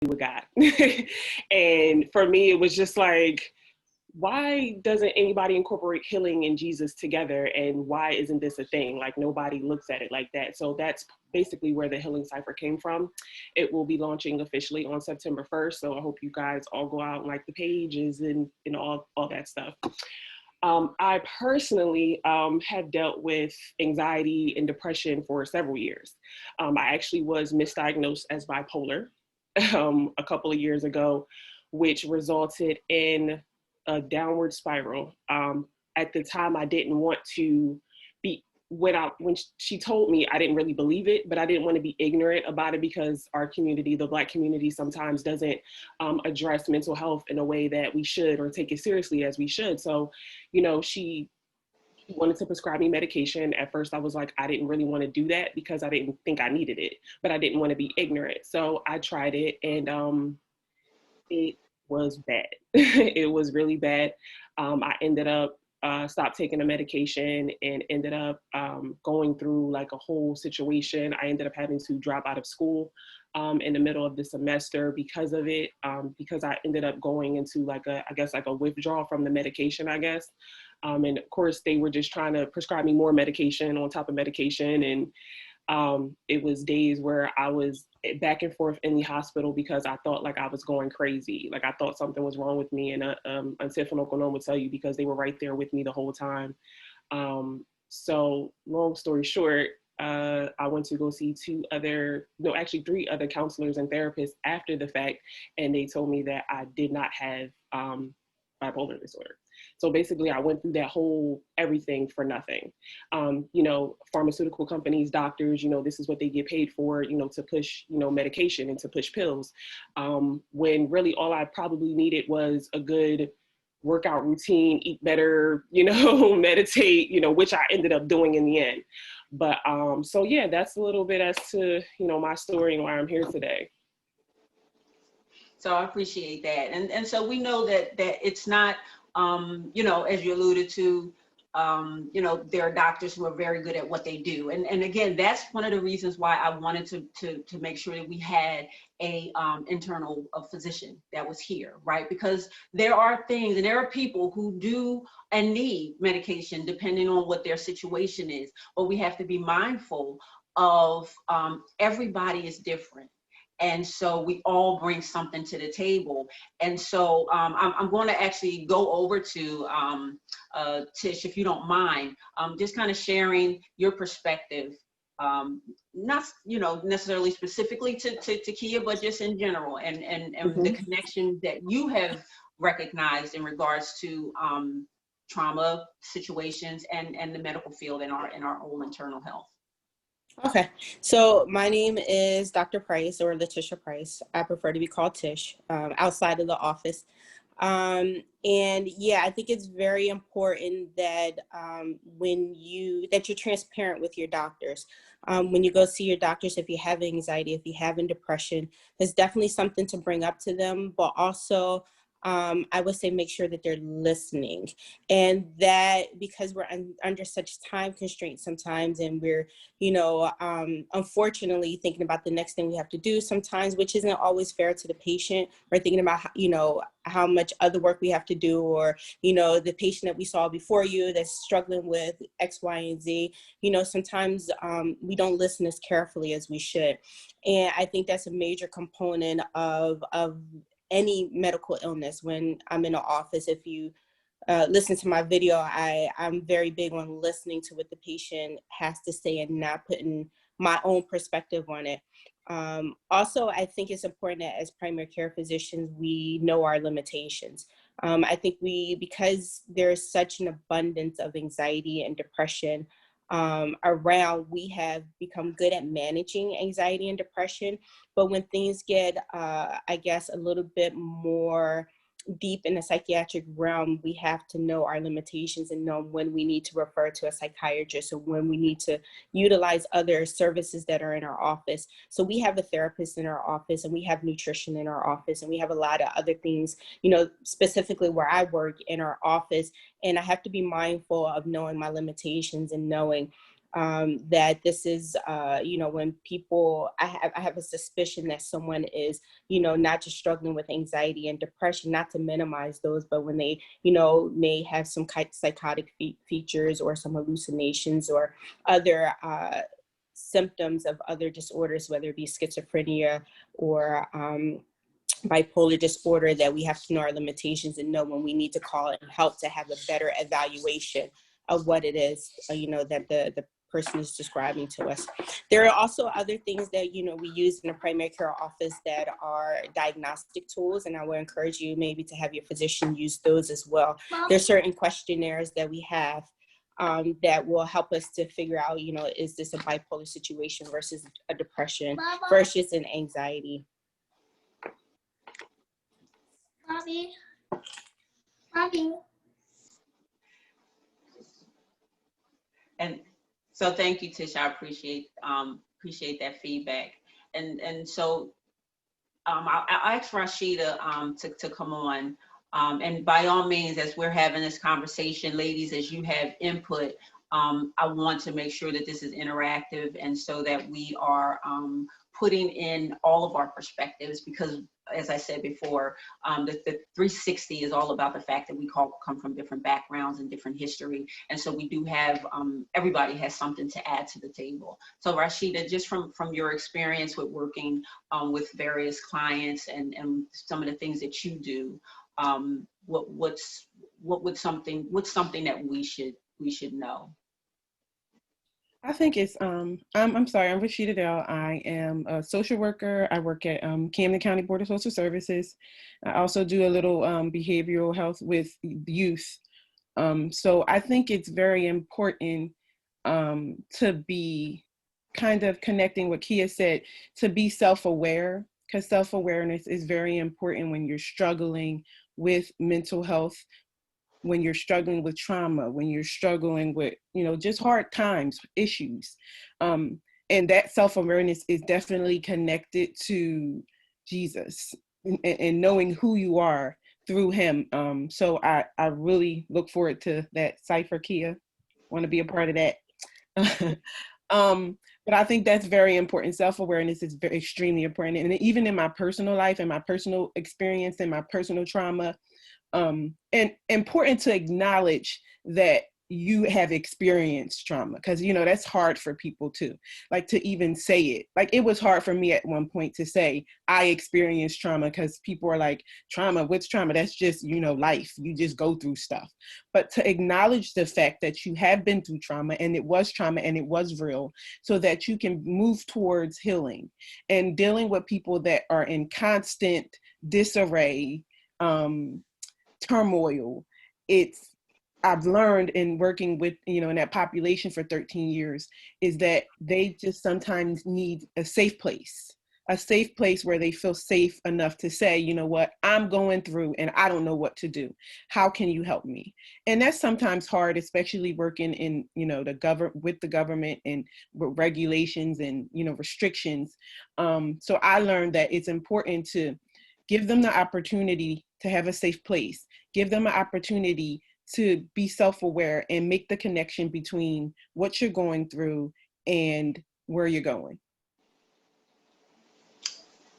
with God. And for me, it was just like, why doesn't anybody incorporate healing and Jesus together? And why isn't this a thing? Like, nobody looks at it like that. So that's basically where the Healing Cipher came from. It will be launching officially on September 1st. So I hope you guys all go out and like the pages and all that stuff. I personally have dealt with anxiety and depression for several years. I actually was misdiagnosed as bipolar a couple of years ago, which resulted in a downward spiral. At the time, I didn't want to be, when she told me, I didn't really believe it, but I didn't want to be ignorant about it because our community, the Black community, sometimes doesn't address mental health in a way that we should, or take it seriously as we should. So, she wanted to prescribe me medication. At first, I was like, I didn't really want to do that because I didn't think I needed it, but I didn't want to be ignorant. So I tried it, and it was bad. It was really bad. I ended up stopped taking the medication and ended up going through like a whole situation. I ended up having to drop out of school in the middle of the semester because of it, because I ended up going into like a withdrawal from the medication, I guess. And of course, they were just trying to prescribe me more medication on top of medication. And it was days where I was back and forth in the hospital because I thought like I was going crazy. Like I thought something was wrong with me. And Tiffinnie will tell you because they were right there with me the whole time. So long story short, I went to go see three other counselors and therapists after the fact. And they told me that I did not have bipolar disorder. So basically I went through that whole everything for nothing. Pharmaceutical companies, doctors, this is what they get paid for, to push, medication and to push pills. When really all I probably needed was a good workout routine, eat better, meditate, which I ended up doing in the end. But so yeah, that's a little bit as to, my story and why I'm here today. So I appreciate that. And so we know that it's not, as you alluded to, there are doctors who are very good at what they do. And again, that's one of the reasons why I wanted to make sure that we had a internal physician that was here, right? Because there are things and there are people who do and need medication depending on what their situation is. But we have to be mindful of everybody is different. And so we all bring something to the table. And so I'm going to actually go over to Tish, if you don't mind, just kind of sharing your perspective, not necessarily specifically to Kia, but just in general, and mm-hmm. the connection that you have recognized in regards to trauma situations and the medical field in our own internal health. Okay, so my name is Dr. Price, or LaTashia Price. I prefer to be called Tish, outside of the office. And yeah, I think it's very important that that you're transparent with your doctors. When you go see your doctors, if you have anxiety, if you have depression, there's definitely something to bring up to them, but also I would say make sure that they're listening, and that because we're under such time constraints sometimes, and we're, unfortunately thinking about the next thing we have to do sometimes, which isn't always fair to the patient. We're thinking about, how much other work we have to do, or, the patient that we saw before you that's struggling with X, Y, and Z, sometimes we don't listen as carefully as we should. And I think that's a major component of any medical illness. When I'm in the office, if you listen to my video, I'm very big on listening to what the patient has to say and not putting my own perspective on it. Also, I think it's important that as primary care physicians, we know our limitations. I think because there's such an abundance of anxiety and depression around, we have become good at managing anxiety and depression. But when things get, I guess, a little bit more deep in the psychiatric realm, we have to know our limitations and know when we need to refer to a psychiatrist, or when we need to utilize other services that are in our office. So we have a therapist in our office, and we have nutrition in our office, and we have a lot of other things, specifically where I work in our office. And I have to be mindful of knowing my limitations and knowing that this is, when people, I have a suspicion that someone is, not just struggling with anxiety and depression, not to minimize those, but when they, may have some psychotic features or some hallucinations or other symptoms of other disorders, whether it be schizophrenia or bipolar disorder, that we have to know our limitations and know when we need to call and help to have a better evaluation of what it is, that the person is describing to us. There are also other things that, we use in the primary care office that are diagnostic tools, and I would encourage you maybe to have your physician use those as well. There's certain questionnaires that we have that will help us to figure out, is this a bipolar situation versus a depression versus an anxiety. Bobby. And so thank you, Tish. I appreciate that feedback. And so I'll ask Rasheeeda to come on. And by all means, as we're having this conversation, ladies, as you have input, I want to make sure that this is interactive and so that we are putting in all of our perspectives, because as I said before, the 360 is all about the fact that we come from different backgrounds and different history. And so we do have, everybody has something to add to the table. So Rasheeeda, just from your experience with working with various clients and some of the things that you do, what's something that we should know? I think it's, I'm sorry, I'm Rasheeeda Dale. I am a social worker. I work at Camden County Board of Social Services. I also do a little behavioral health with youth. So I think it's very important to be kind of connecting what Kia said, to be self-aware, because self-awareness is very important when you're struggling with mental health, when you're struggling with trauma, when you're struggling with, just hard times, issues. And that self-awareness is definitely connected to Jesus and knowing who you are through him. So I really look forward to that cipher, Kia. Want to be a part of that. But I think that's very important. Self-awareness is extremely important. And even in my personal life and my personal experience and my personal trauma, and important to acknowledge that you have experienced trauma, because that's hard for people too, like to even say it. Like it was hard for me at one point to say I experienced trauma, because people are like, trauma, what's trauma? That's just life, you just go through stuff. But to acknowledge the fact that you have been through trauma and it was trauma and it was real, so that you can move towards healing and dealing with people that are in constant disarray, turmoil. I've learned in working with, in that population for 13 years, is that they just sometimes need a safe place where they feel safe enough to say, what, I'm going through and I don't know what to do. How can you help me? And that's sometimes hard, especially working in, with the government and with regulations and, restrictions. So I learned that it's important to give them the opportunity to have a safe place. Give them an opportunity to be self-aware and make the connection between what you're going through and where you're going.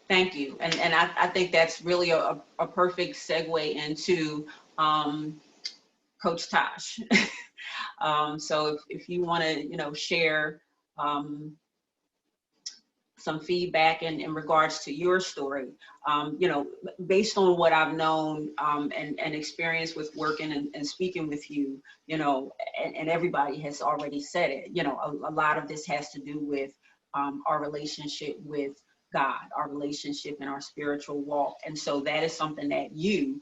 Thank you. And I think that's really a perfect segue into Coach Tosh. So if you want to, share some feedback in regards to your story, based on what I've known and experienced with working and speaking with you, and everybody has already said it, a lot of this has to do with our relationship with God, our relationship and our spiritual walk. And so that is something that you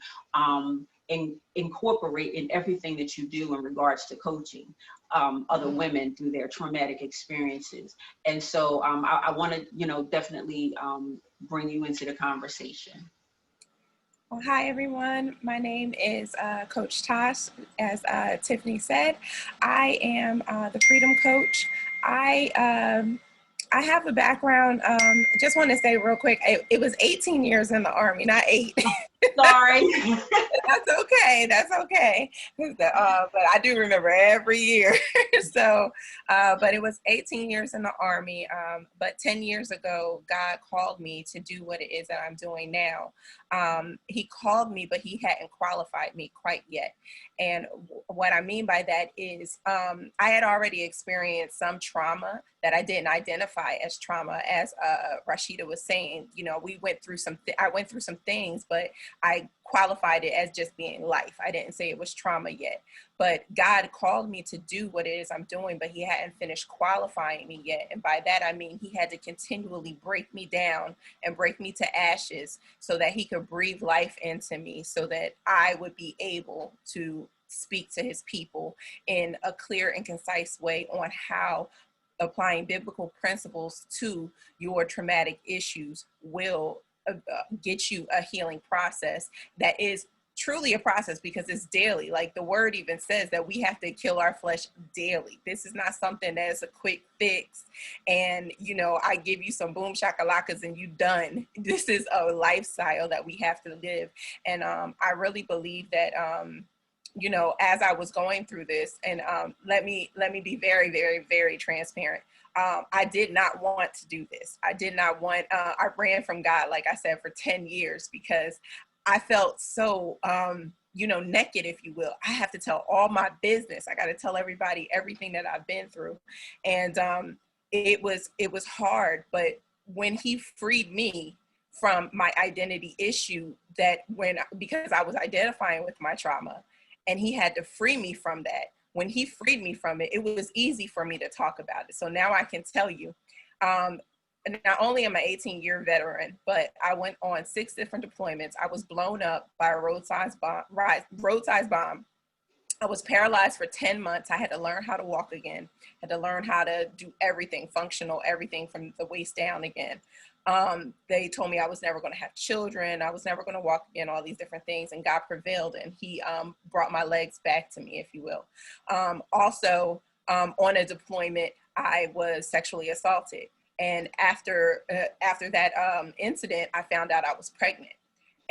incorporate in everything that you do in regards to coaching other women through their traumatic experiences. And so I want to, definitely bring you into the conversation. Well, hi, everyone. My name is Coach Tosh. As Tiffinnie said, I am the Freedom Coach. I have a background, just want to say real quick, it was 18 years in the Army, not 8. Sorry. That's okay. That's okay. But I do remember every year. So, but it was 18 years in the Army. But 10 years ago, God called me to do what it is that I'm doing now. He called me, but he hadn't qualified me quite yet. And what I mean by that is I had already experienced some trauma that I didn't identify as trauma. As Rasheeeda was saying, you know, I went through some things, but I qualified it as just being life. I didn't say it was trauma yet, but God called me to do what it is I'm doing, but he hadn't finished qualifying me yet. And by that, I mean, he had to continually break me down and break me to ashes so that he could breathe life into me so that I would be able to speak to his people in a clear and concise way on how applying biblical principles to your traumatic issues will get you a healing process that is truly a process, because it's daily. Like the word even says that we have to kill our flesh daily. This is not something that's a quick fix and, you know, I give you some boom shakalakas and you done. This is a lifestyle that we have to live. And I really believe that you know, as I was going through this, and let me be very, very, very transparent. I did not want to do this. I did not want, I ran from God, like I said, for 10 years because I felt so, you know, naked, if you will. I have to tell all my business. I got to tell everybody everything that I've been through. And it was hard, but when he freed me from my identity issue, because I was identifying with my trauma, and he had to free me from that. When he freed me from it, it was easy for me to talk about it. So now I can tell you, not only am I an 18-year veteran, but I went on 6 different deployments. I was blown up by a roadside bomb. I was paralyzed for 10 months. I had to learn how to walk again. I had to learn how to do everything functional, everything from the waist down again. They told me I was never going to have children. I was never going to walk again, all these different things. And God prevailed, and he brought my legs back to me, if you will. Also, on a deployment, I was sexually assaulted. And after that incident, I found out I was pregnant.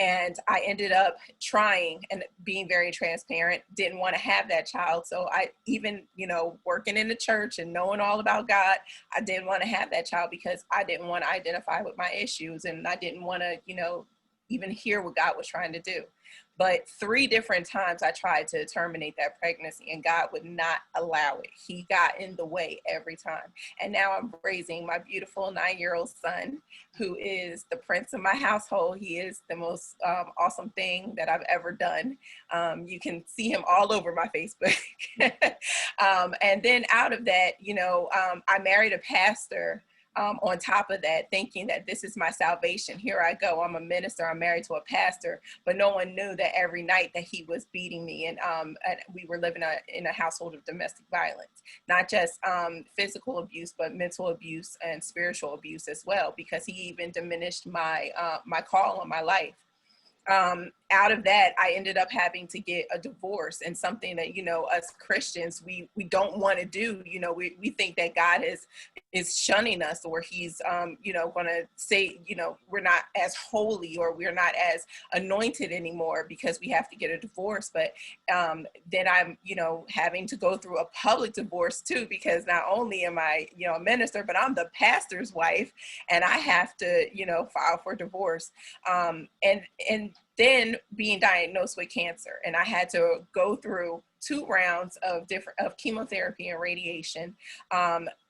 And I ended up trying and being very transparent, didn't want to have that child. So I even, you know, working in the church and knowing all about God, I didn't want to have that child because I didn't want to identify with my issues. And I didn't want to, you know, even hear what God was trying to do. But 3 different times I tried to terminate that pregnancy and God would not allow it. He got in the way every time. And now I'm raising my beautiful 9-year-old son, who is the prince of my household. He is the most awesome thing that I've ever done. You can see him all over my Facebook. And then out of that, you know, I married a pastor. On top of that, thinking that this is my salvation. Here I go. I'm a minister. I'm married to a pastor, but no one knew that every night that he was beating me, and we were living in a household of domestic violence, not just physical abuse, but mental abuse and spiritual abuse as well, because he even diminished my my call on my life. Out of that, I ended up having to get a divorce, and something that, you know, us Christians, we don't want to do. You know, we think that God is shunning us, or he's, you know, going to say, you know, we're not as holy or we're not as anointed anymore because we have to get a divorce. But then I'm, you know, having to go through a public divorce too, because not only am I, you know, a minister, but I'm the pastor's wife, and I have to, you know, file for divorce. And then being diagnosed with cancer, and I had to go through 2 rounds of chemotherapy and radiation,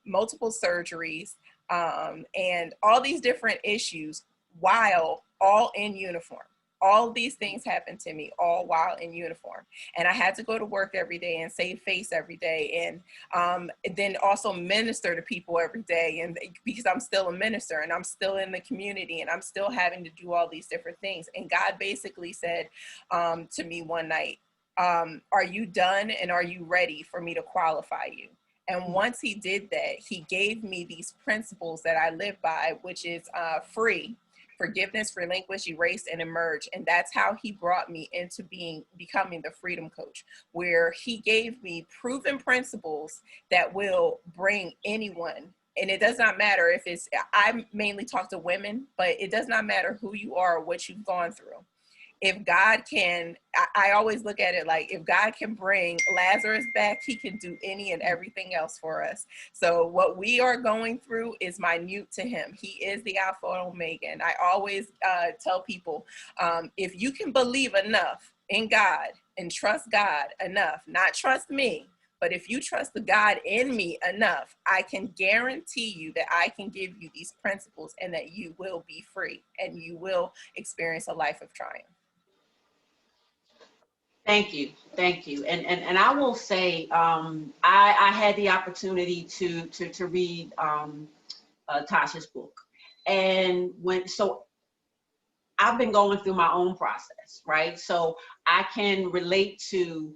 multiple surgeries, and all these different issues while all in uniform. All these things happened to me all while in uniform. And I had to go to work every day and save face every day. And then also minister to people every day. And because I'm still a minister and I'm still in the community and I'm still having to do all these different things. And God basically said to me one night, are you done? And are you ready for me to qualify you? And once he did that, he gave me these principles that I live by, which is free, forgiveness, relinquish, erase, and emerge. And that's how he brought me into becoming the freedom coach, where he gave me proven principles that will bring anyone. And it does not matter if I mainly talk to women, but it does not matter who you are or what you've gone through. if God can, I always look at it like, if God can bring Lazarus back, he can do any and everything else for us. So what we are going through is minute to him. He is the Alpha and Omega. And I always tell people, if you can believe enough in God and trust God enough, not trust me, but if you trust the God in me enough, I can guarantee you that I can give you these principles and that you will be free and you will experience a life of triumph. Thank you. Thank you. And I will say, I had the opportunity to read Tasha's book. And so I've been going through my own process, right? So I can relate to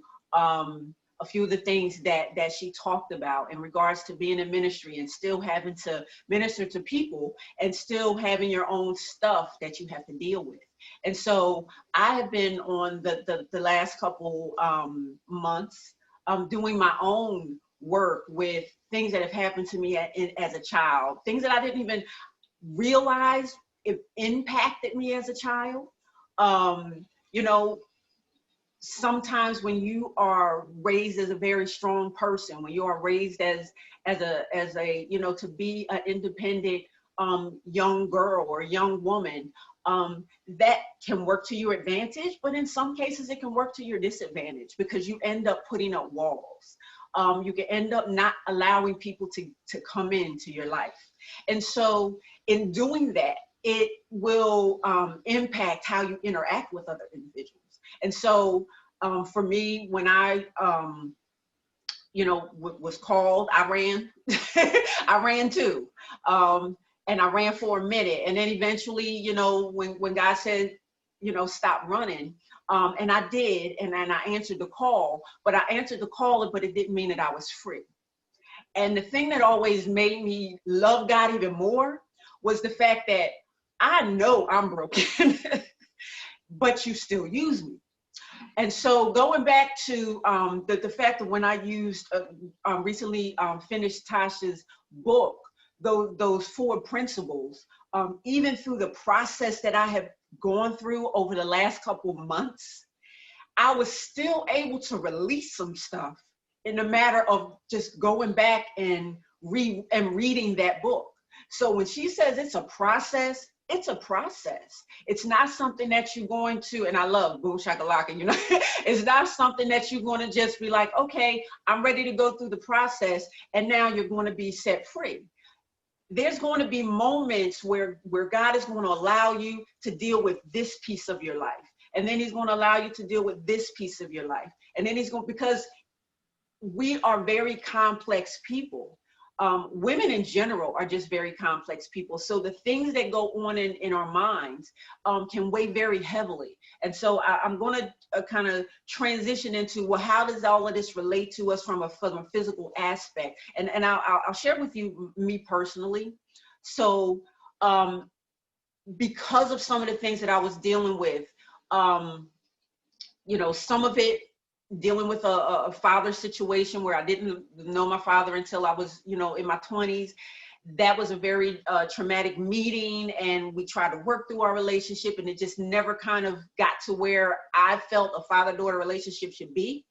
a few of the things that she talked about in regards to being in ministry and still having to minister to people and still having your own stuff that you have to deal with. And so I have been on the last couple months doing my own work with things that have happened to me as a child, things that I didn't even realize it impacted me as a child. You know, sometimes when you are raised as a very strong person, when you are raised as a you know, to be an independent young girl or young woman, that can work to your advantage, but in some cases it can work to your disadvantage because you end up putting up walls. You can end up not allowing people to come into your life. And so in doing that, it will impact how you interact with other individuals. And so for me, when I, you know, was called, I ran, I ran too. And I ran for a minute. And then eventually, you know, when God said, you know, stop running, and I did, and I answered the call, but I answered the call, but it didn't mean that I was free. And the thing that always made me love God even more was the fact that I know I'm broken, but you still use me. And so going back to the fact that when I used recently finished Tasha's book, those 4 principles, even through the process that I have gone through over the last couple of months, I was still able to release some stuff in a matter of just going back and reading that book. So when she says it's a process, it's a process. It's not something that you're going to, and I love boom shakalaka, you know, it's not something that you're going to just be like, okay, I'm ready to go through the process and now you're going to be set free. There's going to be moments where God is going to allow you to deal with this piece of your life. And then he's going to allow you to deal with this piece of your life. And then he's going, because we are very complex people. Women in general are just very complex people. So the things that go on in our minds can weigh very heavily. And so I'm going to kind of transition into, well, how does all of this relate to us from a physical aspect? And I'll share with you me personally. So because of some of the things that I was dealing with, you know, some of it dealing with a father situation where I didn't know my father until I was, you know, in my 20s. That was a very traumatic meeting, and we tried to work through our relationship, and it just never kind of got to where I felt a father-daughter relationship should be.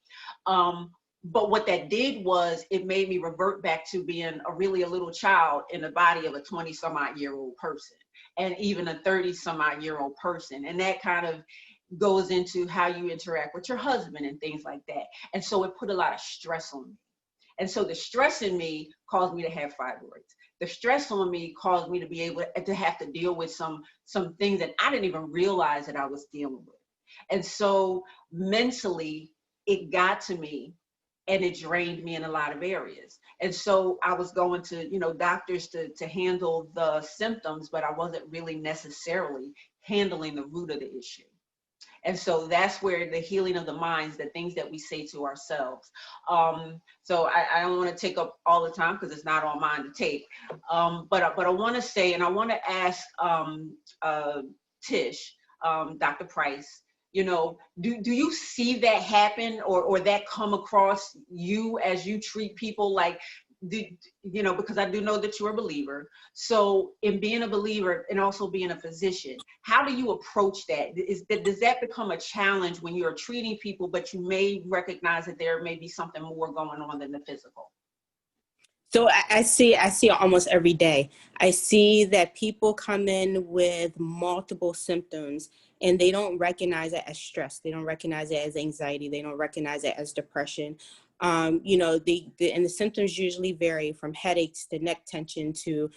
But what that did was it made me revert back to being a little child in the body of a 20-some-odd-year-old person, and even a 30-some-odd-year-old person. And that kind of goes into how you interact with your husband and things like that. And so it put a lot of stress on me. And so the stress in me caused me to have fibroids. The stress on me caused me to be able to have to deal with some things that I didn't even realize that I was dealing with. And so mentally, it got to me and it drained me in a lot of areas. And so I was going to, you know, doctors to handle the symptoms, but I wasn't really necessarily handling the root of the issue. And so that's where the healing of the minds, the things that we say to ourselves. So I don't want to take up all the time because it's not on mine to take. But I want to say, and I want to ask Tish, Dr. Price, you know, do you see that happen or that come across you as you treat people? Like, because I do know that you're a believer. So in being a believer and also being a physician, how do you approach that? Does that become a challenge when you're treating people, but you may recognize that there may be something more going on than the physical? So I see it almost every day. I see that people come in with multiple symptoms and they don't recognize it as stress. They don't recognize it as anxiety. They don't recognize it as depression. And the symptoms usually vary from headaches to neck tension to,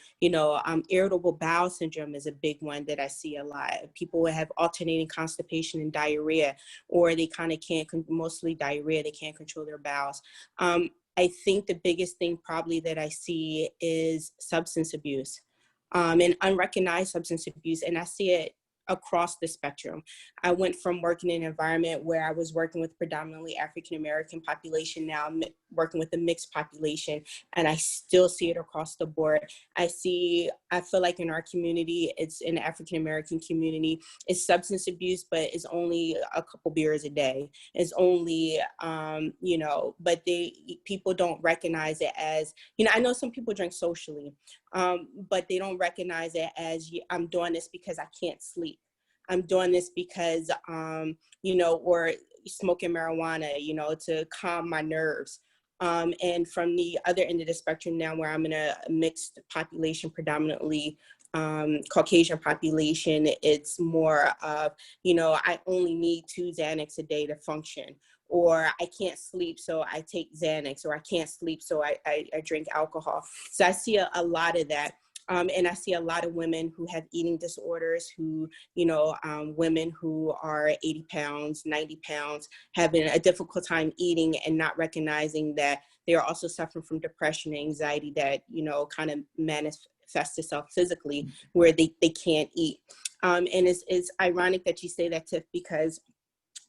irritable bowel syndrome is a big one that I see a lot. People will have alternating constipation and diarrhea, or they kind of mostly diarrhea, they can't control their bowels. I think the biggest thing probably that I see is substance abuse, and unrecognized substance abuse. And I see it across the spectrum. I went from working in an environment where I was working with predominantly African-American population. Now I'm working with a mixed population, and I still see it across the board. I feel like in our community, it's in the African-American community, it's substance abuse, but it's only a couple beers a day. It's only, but people don't recognize it as, I know some people drink socially, but they don't recognize it as, I'm doing this because I can't sleep. I'm doing this because, or smoking marijuana, to calm my nerves. And from the other end of the spectrum now, where I'm in a mixed population, predominantly Caucasian population, it's more of, I only need 2 Xanax a day to function, or I can't sleep, so I take Xanax, or I can't sleep, so I drink alcohol. So I see a lot of that. And I see a lot of women who have eating disorders, women who are 80 pounds, 90 pounds, having a difficult time eating and not recognizing that they are also suffering from depression and anxiety that, kind of manifests itself physically, where they can't eat. And it's ironic that you say that, Tiff, because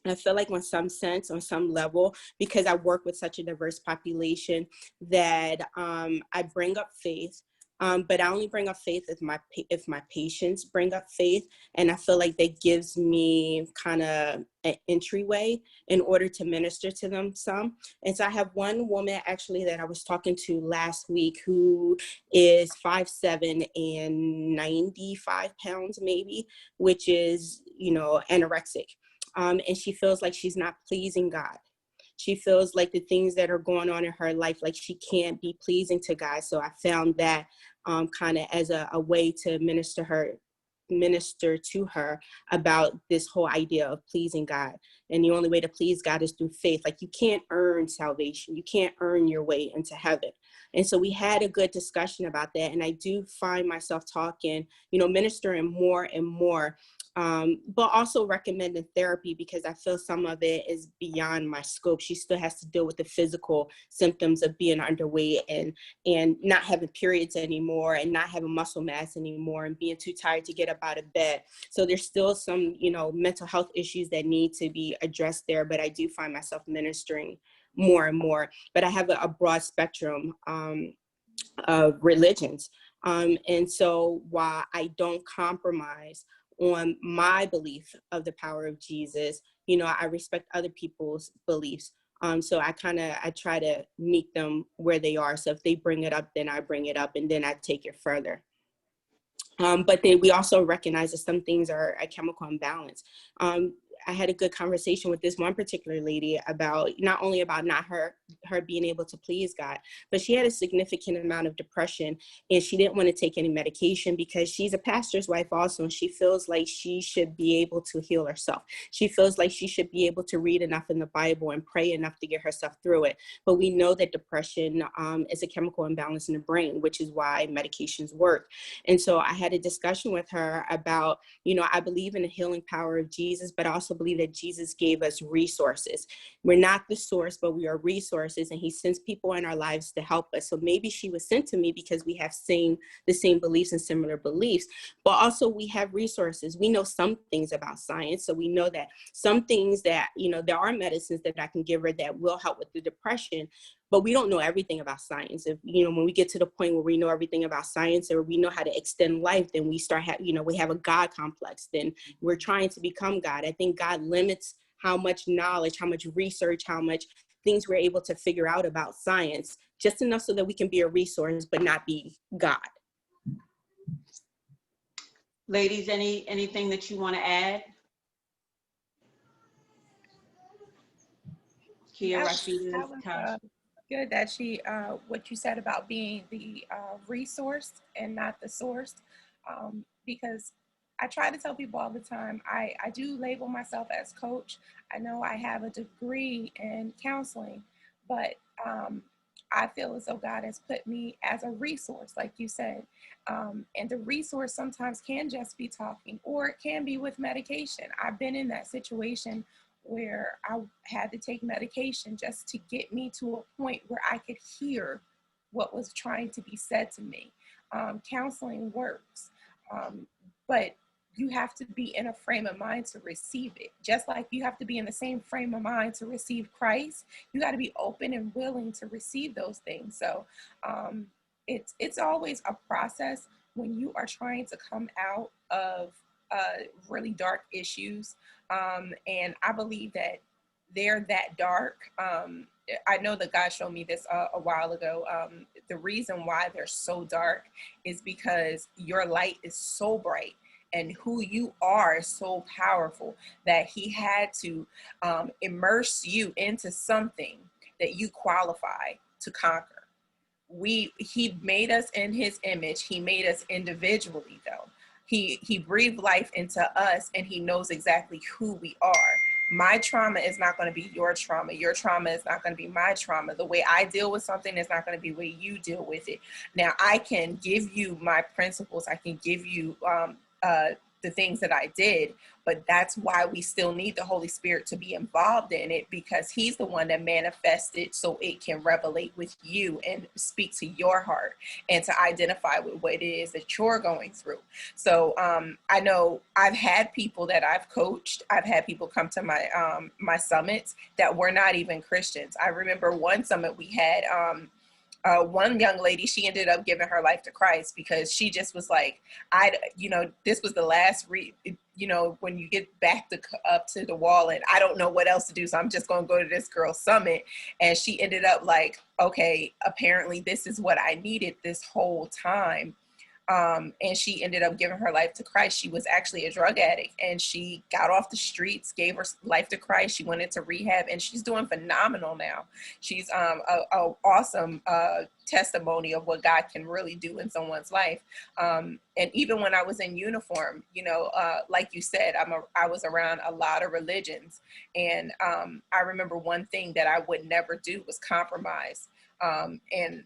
I feel like on some level, because I work with such a diverse population, that I bring up faith. But I only bring up faith if my patients bring up faith. And I feel like that gives me kind of an entryway in order to minister to them some. And so I have one woman actually that I was talking to last week who is 5'7" and 95 pounds maybe, which is, anorexic. And she feels like she's not pleasing God. She feels like the things that are going on in her life, like she can't be pleasing to God. So I found that kind of as a way to minister to her about this whole idea of pleasing God. And the only way to please God is through faith. Like, you can't earn salvation. You can't earn your way into heaven. And so we had a good discussion about that. And I do find myself talking, ministering more and more, but also recommending therapy, because I feel some of it is beyond my scope. She still has to deal with the physical symptoms of being underweight and not having periods anymore, and not having muscle mass anymore, and being too tired to get up out of bed. So there's still some, mental health issues that need to be addressed there, but I do find myself ministering more and more. But I have a broad spectrum of religions. And so while I don't compromise on my belief of the power of Jesus, I respect other people's beliefs. So I try to meet them where they are. So if they bring it up, then I bring it up, and then I take it further. But then we also recognize that some things are a chemical imbalance. I had a good conversation with this one particular lady about not only about not her being able to please God, but she had a significant amount of depression, and she didn't want to take any medication because she's a pastor's wife also, and she feels like she should be able to heal herself. She feels like she should be able to read enough in the Bible and pray enough to get herself through it. But we know that depression is a chemical imbalance in the brain, which is why medications work. And so I had a discussion with her about, I believe in the healing power of Jesus, but I also believe that Jesus gave us resources. We're not the source, but we are resources, and he sends people in our lives to help us. So maybe she was sent to me because we have the same beliefs and similar beliefs, but also we have resources. We know some things about science. So we know that some things that, there are medicines that I can give her that will help with the depression, but we don't know everything about science. If, when we get to the point where we know everything about science, or we know how to extend life, then we start, we have a God complex. Then we're trying to become God. I think God limits how much knowledge, how much research, how much things we're able to figure out about science, just enough so that we can be a resource, but not be God. Ladies, anything that you want to add? Kia, Rasheeeda, That was Tosh. good that what you said about being the resource and not the source, because I try to tell people all the time, I do label myself as coach. I know I have a degree in counseling, but I feel as though God has put me as a resource, like you said. And the resource sometimes can just be talking, or it can be with medication. I've been in that situation where I had to take medication just to get me to a point where I could hear what was trying to be said to me. Counseling works, but you have to be in a frame of mind to receive it. Just like you have to be in the same frame of mind to receive Christ, you got to be open and willing to receive those things. So it's always a process when you are trying to come out of really dark issues. And I believe that they're that dark. I know that God showed me this a while ago. The reason why they're so dark is because your light is so bright and who you are is so powerful that he had to immerse you into something that you qualify to conquer. He made us in his image. He made us individually, though. He breathed life into us, and he knows exactly who we are. My trauma is not going to be your trauma. Your trauma is not going to be my trauma. The way I deal with something is not going to be the way you deal with it. Now, I can give you my principles. I can give you the things that I did, but that's why we still need the Holy Spirit to be involved in it, because he's the one that manifested so it can revelate with you and speak to your heart and to identify with what it is that you're going through. So I know I've had people that I've coached. I've had people come to my my summits that were not even Christians. I remember one summit we had, one young lady, she ended up giving her life to Christ because she just was like, this was the last, when you get back up to the wall and I don't know what else to do. So I'm just going to go to this girl's summit. And she ended up like, okay, apparently this is what I needed this whole time. And she ended up giving her life to Christ. She was actually a drug addict, and she got off the streets, gave her life to Christ. She went into rehab, and she's doing phenomenal now. She's a awesome testimony of what God can really do in someone's life. And even when I was in uniform, like you said, I was around a lot of religions, and I remember one thing that I would never do was compromise, and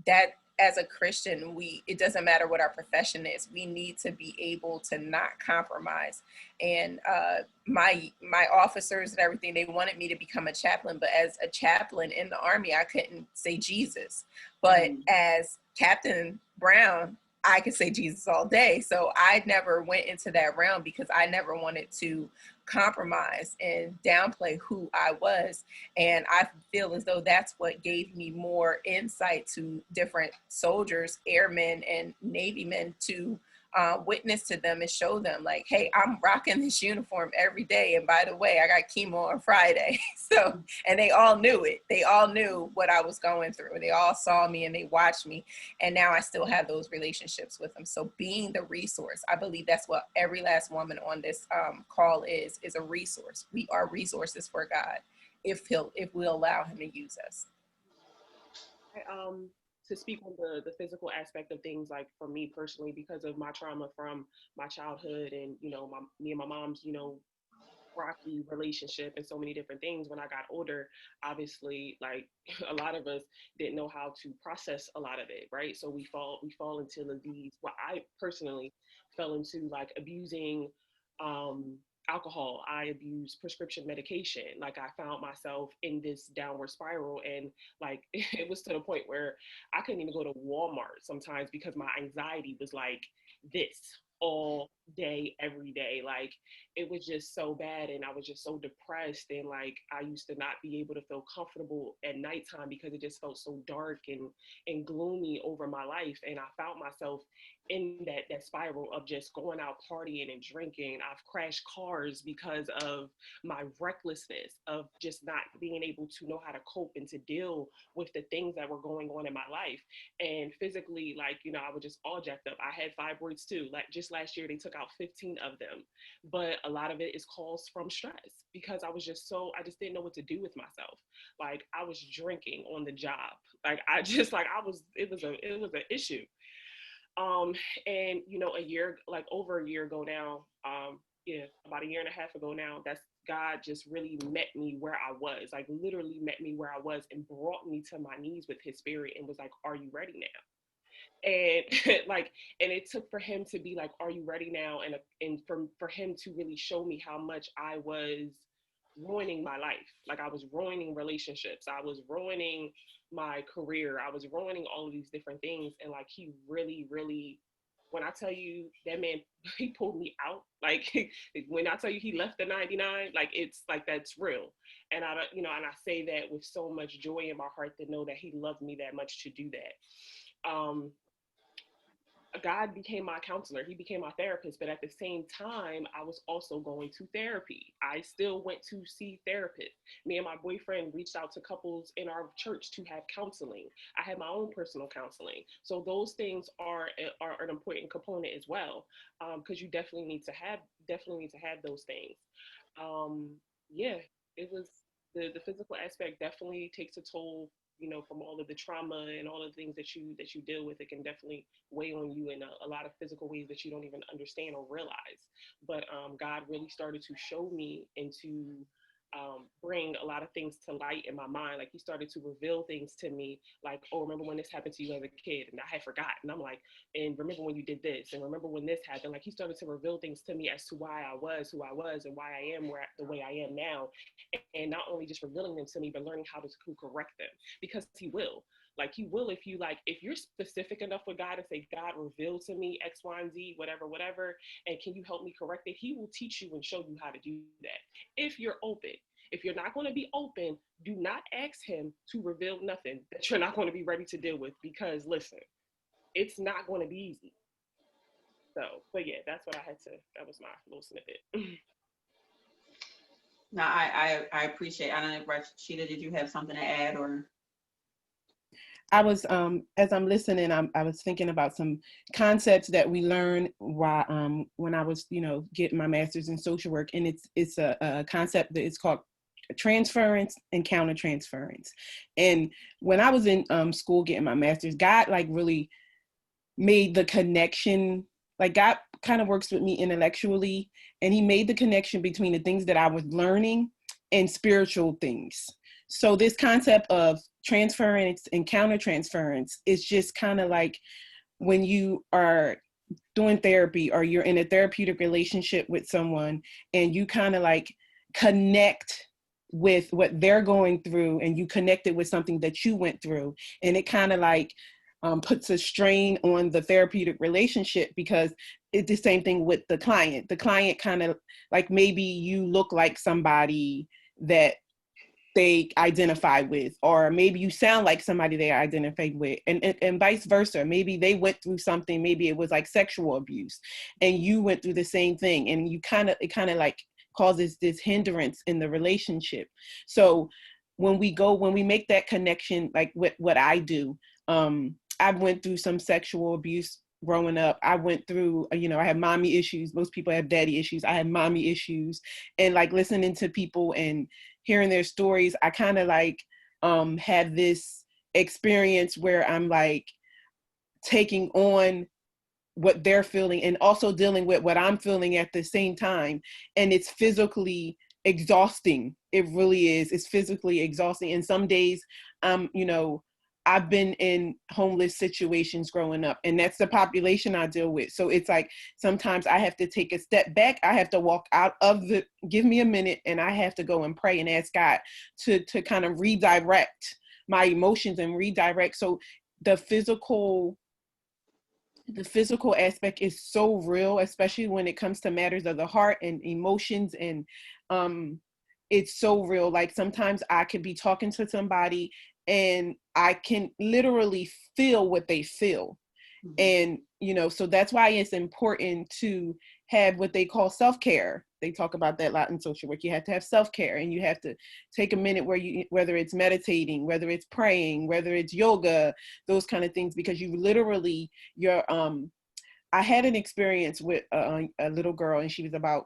that. As a Christian, it doesn't matter what our profession is. We need to be able to not compromise. And my officers and everything, they wanted me to become a chaplain, but as a chaplain in the Army, I couldn't say Jesus. But as Captain Brown, I could say Jesus all day. So I never went into that realm because I never wanted to compromise and downplay who I was. And I feel as though that's what gave me more insight to different soldiers, airmen, and Navy men to witness to them and show them like, hey, I'm rocking this uniform every day. And by the way, I got chemo on Friday. So, and they all knew it. They all knew what I was going through. They all saw me and they watched me. And now I still have those relationships with them. So being the resource, I believe that's what every last woman on this call is a resource. We are resources for God if we'll allow him to use us. To speak on the physical aspect of things, like for me personally, because of my trauma from my childhood and, me and my mom's, rocky relationship and so many different things. When I got older, obviously, like a lot of us didn't know how to process a lot of it, right? So we fall into these, what I personally fell into, like abusing alcohol. I abused prescription medication. Like I found myself in this downward spiral, and like it was to the point where I couldn't even go to Walmart sometimes because my anxiety was like this all day, every day. Like it was just so bad, and I was just so depressed, and like I used to not be able to feel comfortable at nighttime because it just felt so dark and gloomy over my life. And I found myself in that spiral of just going out partying and drinking. I've crashed cars because of my recklessness of just not being able to know how to cope and to deal with the things that were going on in my life. And physically, like, you know, I was just all jacked up. I had fibroids too. Like just last year, they took out 15 of them. But a lot of it is caused from stress because I just didn't know what to do with myself. Like I was drinking on the job. Like I just like I was it was an issue. Um, and you know, over a year ago now, yeah, about a year and a half ago now, that's God just really met me where I was, like literally met me where I was and brought me to my knees with his spirit and was like, are you ready now? And like, and it took for him to be like, are you ready now? And for him to really show me how much I was ruining my life. Like I was ruining relationships. I was ruining my career. I was ruining all of these different things. And like he really, really, when I tell you that man, he pulled me out. Like when I tell you he left the 99, like it's like that's real. And I don't, you know, and I say that with so much joy in my heart to know that he loved me that much to do that. God became my counselor. He became my therapist. But at the same time, I was also going to therapy. I still went to see therapists. Me and my boyfriend reached out to couples in our church to have counseling. I had my own personal counseling. So those things are an important component as well, because you definitely need to have those things. Um, yeah, it was the physical aspect definitely takes a toll, you know, from all of the trauma and all of the things that you deal with. It can definitely weigh on you in a lot of physical ways that you don't even understand or realize. But God really started to show me and to bring a lot of things to light in my mind. Like he started to reveal things to me, like, oh, remember when this happened to you as a kid? And I had forgotten. And I'm like, and remember when you did this? And remember when this happened? Like he started to reveal things to me as to why I was who I was and why I am the way I am now. And not only just revealing them to me, but learning how to correct them, because he will. Like he will if you're specific enough with God and say, God, reveal to me X, Y, and Z, whatever, and can you help me correct it? He will teach you and show you how to do that if you're open. If you're not going to be open, do not ask him to reveal nothing that you're not going to be ready to deal with, because listen, it's not going to be easy. So, but yeah, that was my little snippet. No, I appreciate. I don't know, Rasheeeda, did you have something to add or? I was as I'm listening, I was thinking about some concepts that we learned while when I was, you know, getting my master's in social work, and it's a concept that is called transference and countertransference. And when I was in school getting my master's, God like really made the connection. Like God kind of works with me intellectually, and he made the connection between the things that I was learning and spiritual things. So this concept of transference and countertransference is just kind of like when you are doing therapy or you're in a therapeutic relationship with someone and you kind of like connect with what they're going through, and you connect it with something that you went through, and it kind of like puts a strain on the therapeutic relationship, because it's the same thing with the client. The client kind of like, maybe you look like somebody that they identify with, or maybe you sound like somebody they identified with, and vice versa. Maybe they went through something, maybe it was like sexual abuse, and you went through the same thing, and it kind of like causes this hindrance in the relationship. So when we make that connection, like what I do, I went through some sexual abuse growing up. I went through, you know, I had mommy issues. Most people have daddy issues. I had mommy issues, and like listening to people and hearing their stories, I kind of like had this experience where I'm like taking on what they're feeling and also dealing with what I'm feeling at the same time. And it's physically exhausting. It really is. It's physically exhausting. And some days, you know, I've been in homeless situations growing up, and that's the population I deal with. So it's like, sometimes I have to take a step back. I have to walk out of give me a minute, and I have to go and pray and ask God to kind of redirect my emotions and redirect. So the physical aspect is so real, especially when it comes to matters of the heart and emotions. And it's so real. Like sometimes I could be talking to somebody and I can literally feel what they feel. And, so that's why it's important to have what they call self-care. They talk about that a lot in social work. You have to have self-care, and you have to take a minute whether it's meditating, whether it's praying, whether it's yoga, those kind of things, because you literally, I had an experience with a little girl, and she was about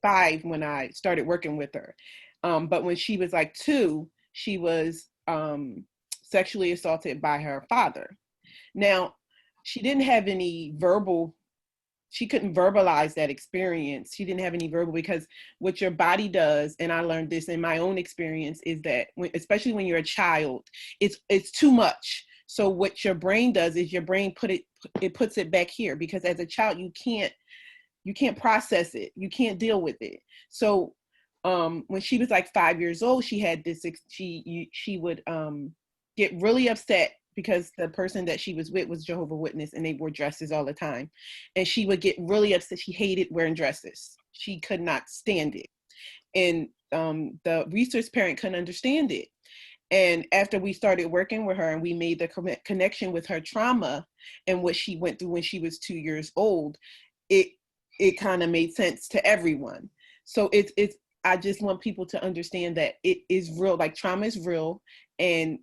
5 when I started working with her. But when she was like 2, she was sexually assaulted by her father. Now, she didn't have any she couldn't verbalize that experience. She didn't have any verbal, because what your body does, and I learned this in my own experience, is that especially when you're a child, it's too much. So what your brain does is your brain puts it back here, because as a child, you can't process it. You can't deal with it. So when she was like 5 years old, she had this, she would get really upset because the person that she was with was Jehovah's Witness, and they wore dresses all the time. And she would get really upset. She hated wearing dresses. She could not stand it. And the research parent couldn't understand it. And after we started working with her and we made the connection with her trauma and what she went through when she was 2 years old, it kind of made sense to everyone. So I just want people to understand that it is real, like trauma is real, and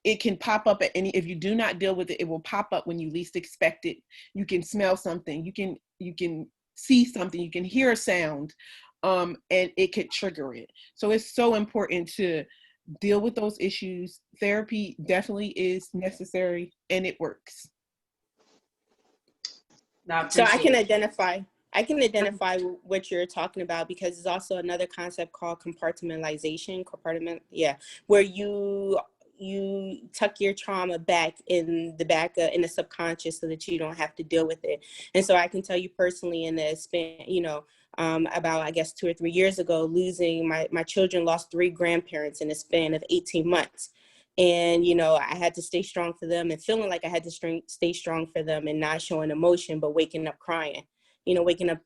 it can pop up if you do not deal with it, it will pop up when you least expect it. You can smell something, you can see something, you can hear a sound, and it could trigger it. So it's so important to deal with those issues. Therapy definitely is necessary, and it works. So I can identify what you're talking about, because there's also another concept called compartmentalization, where you tuck your trauma back in the subconscious so that you don't have to deal with it. And so I can tell you personally, in the span, about, I guess, 2 or 3 years ago, losing my children lost 3 grandparents in a span of 18 months. And, I had to stay strong for them, and feeling like I had to stay strong for them, and not showing emotion, but waking up crying, waking up,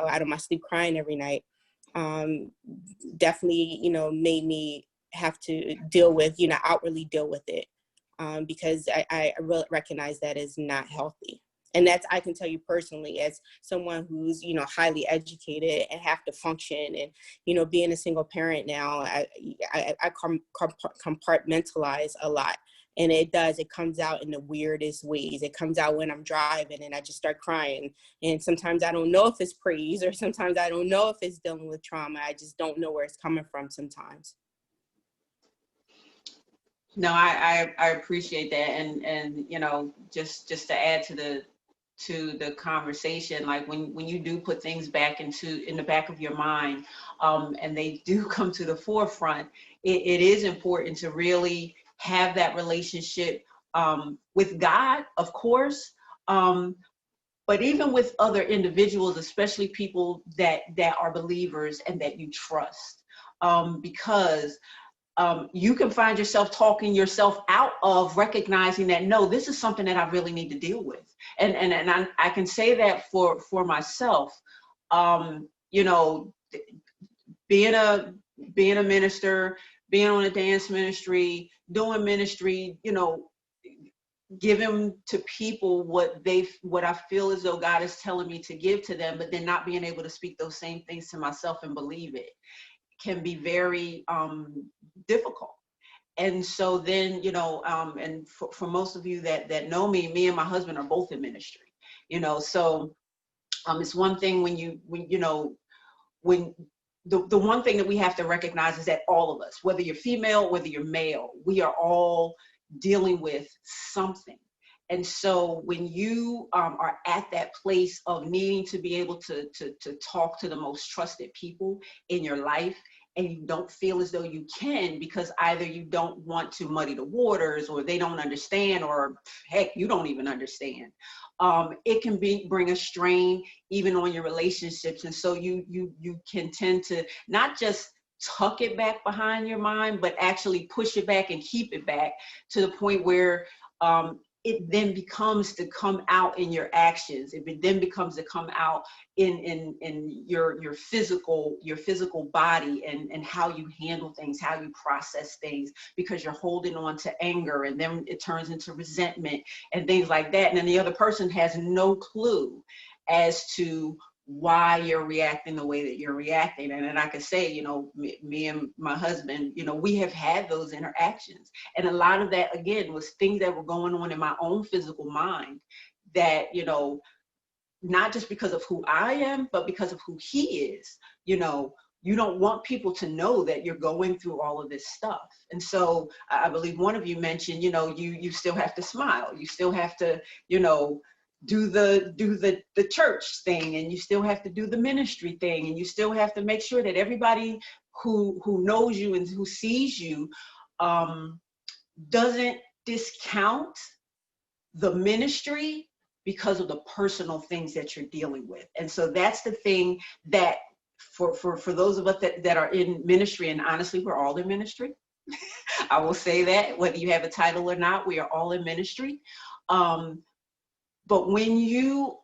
out of my sleep crying every night. Definitely, made me have to deal with, outwardly deal with it, because I really recognize that is not healthy. And that's, I can tell you personally, as someone who's, highly educated and have to function, and, being a single parent now, I compartmentalize a lot. And it comes out in the weirdest ways. It comes out when I'm driving and I just start crying. And sometimes I don't know if it's praise, or sometimes I don't know if it's dealing with trauma. I just don't know where it's coming from sometimes. No, I appreciate that. And, just to add to the conversation, like when you do put things back in the back of your mind, and they do come to the forefront, it is important to really have that relationship with God, of course, but even with other individuals, especially people that are believers and that you trust, because you can find yourself talking yourself out of recognizing that, no, this is something that I really need to deal with. And I can say that for myself, being a minister, being on a dance ministry, doing ministry, giving to people what I feel as though God is telling me to give to them, but then not being able to speak those same things to myself and believe it, can be very difficult. And so then, and for most of you that know me and my husband are both in ministry, so it's one thing when the one thing that we have to recognize is that all of us, whether you're female, whether you're male, we are all dealing with something. And so when you are at that place of needing to be able to talk to the most trusted people in your life, and you don't feel as though you can, because either you don't want to muddy the waters, or they don't understand, or heck, you don't even understand, it can bring a strain even on your relationships. And so you can tend to not just tuck it back behind your mind, but actually push it back and keep it back, to the point where it then becomes to come out in your actions. It then becomes to come out in your physical body and how you handle things, how you process things, because you're holding on to anger, and then it turns into resentment and things like that. And then the other person has no clue as to why you're reacting the way that you're reacting. And then I could say, you know, me and my husband, you know, we have had those interactions. And a lot of that, again, was things that were going on in my own physical mind that, you know, not just because of who I am, but because of who he is. You know, you don't want people to know that you're going through all of this stuff. And so I believe one of you mentioned, you know, you still have to smile. You still have to, you know, do the church thing, and you still have to do the ministry thing, and you still have to make sure that everybody who knows you and who sees you doesn't discount the ministry because of the personal things that you're dealing with. And so that's the thing that for those of us that are in ministry, and honestly, we're all in ministry. I will say that, whether you have a title or not, we are all in ministry. But when you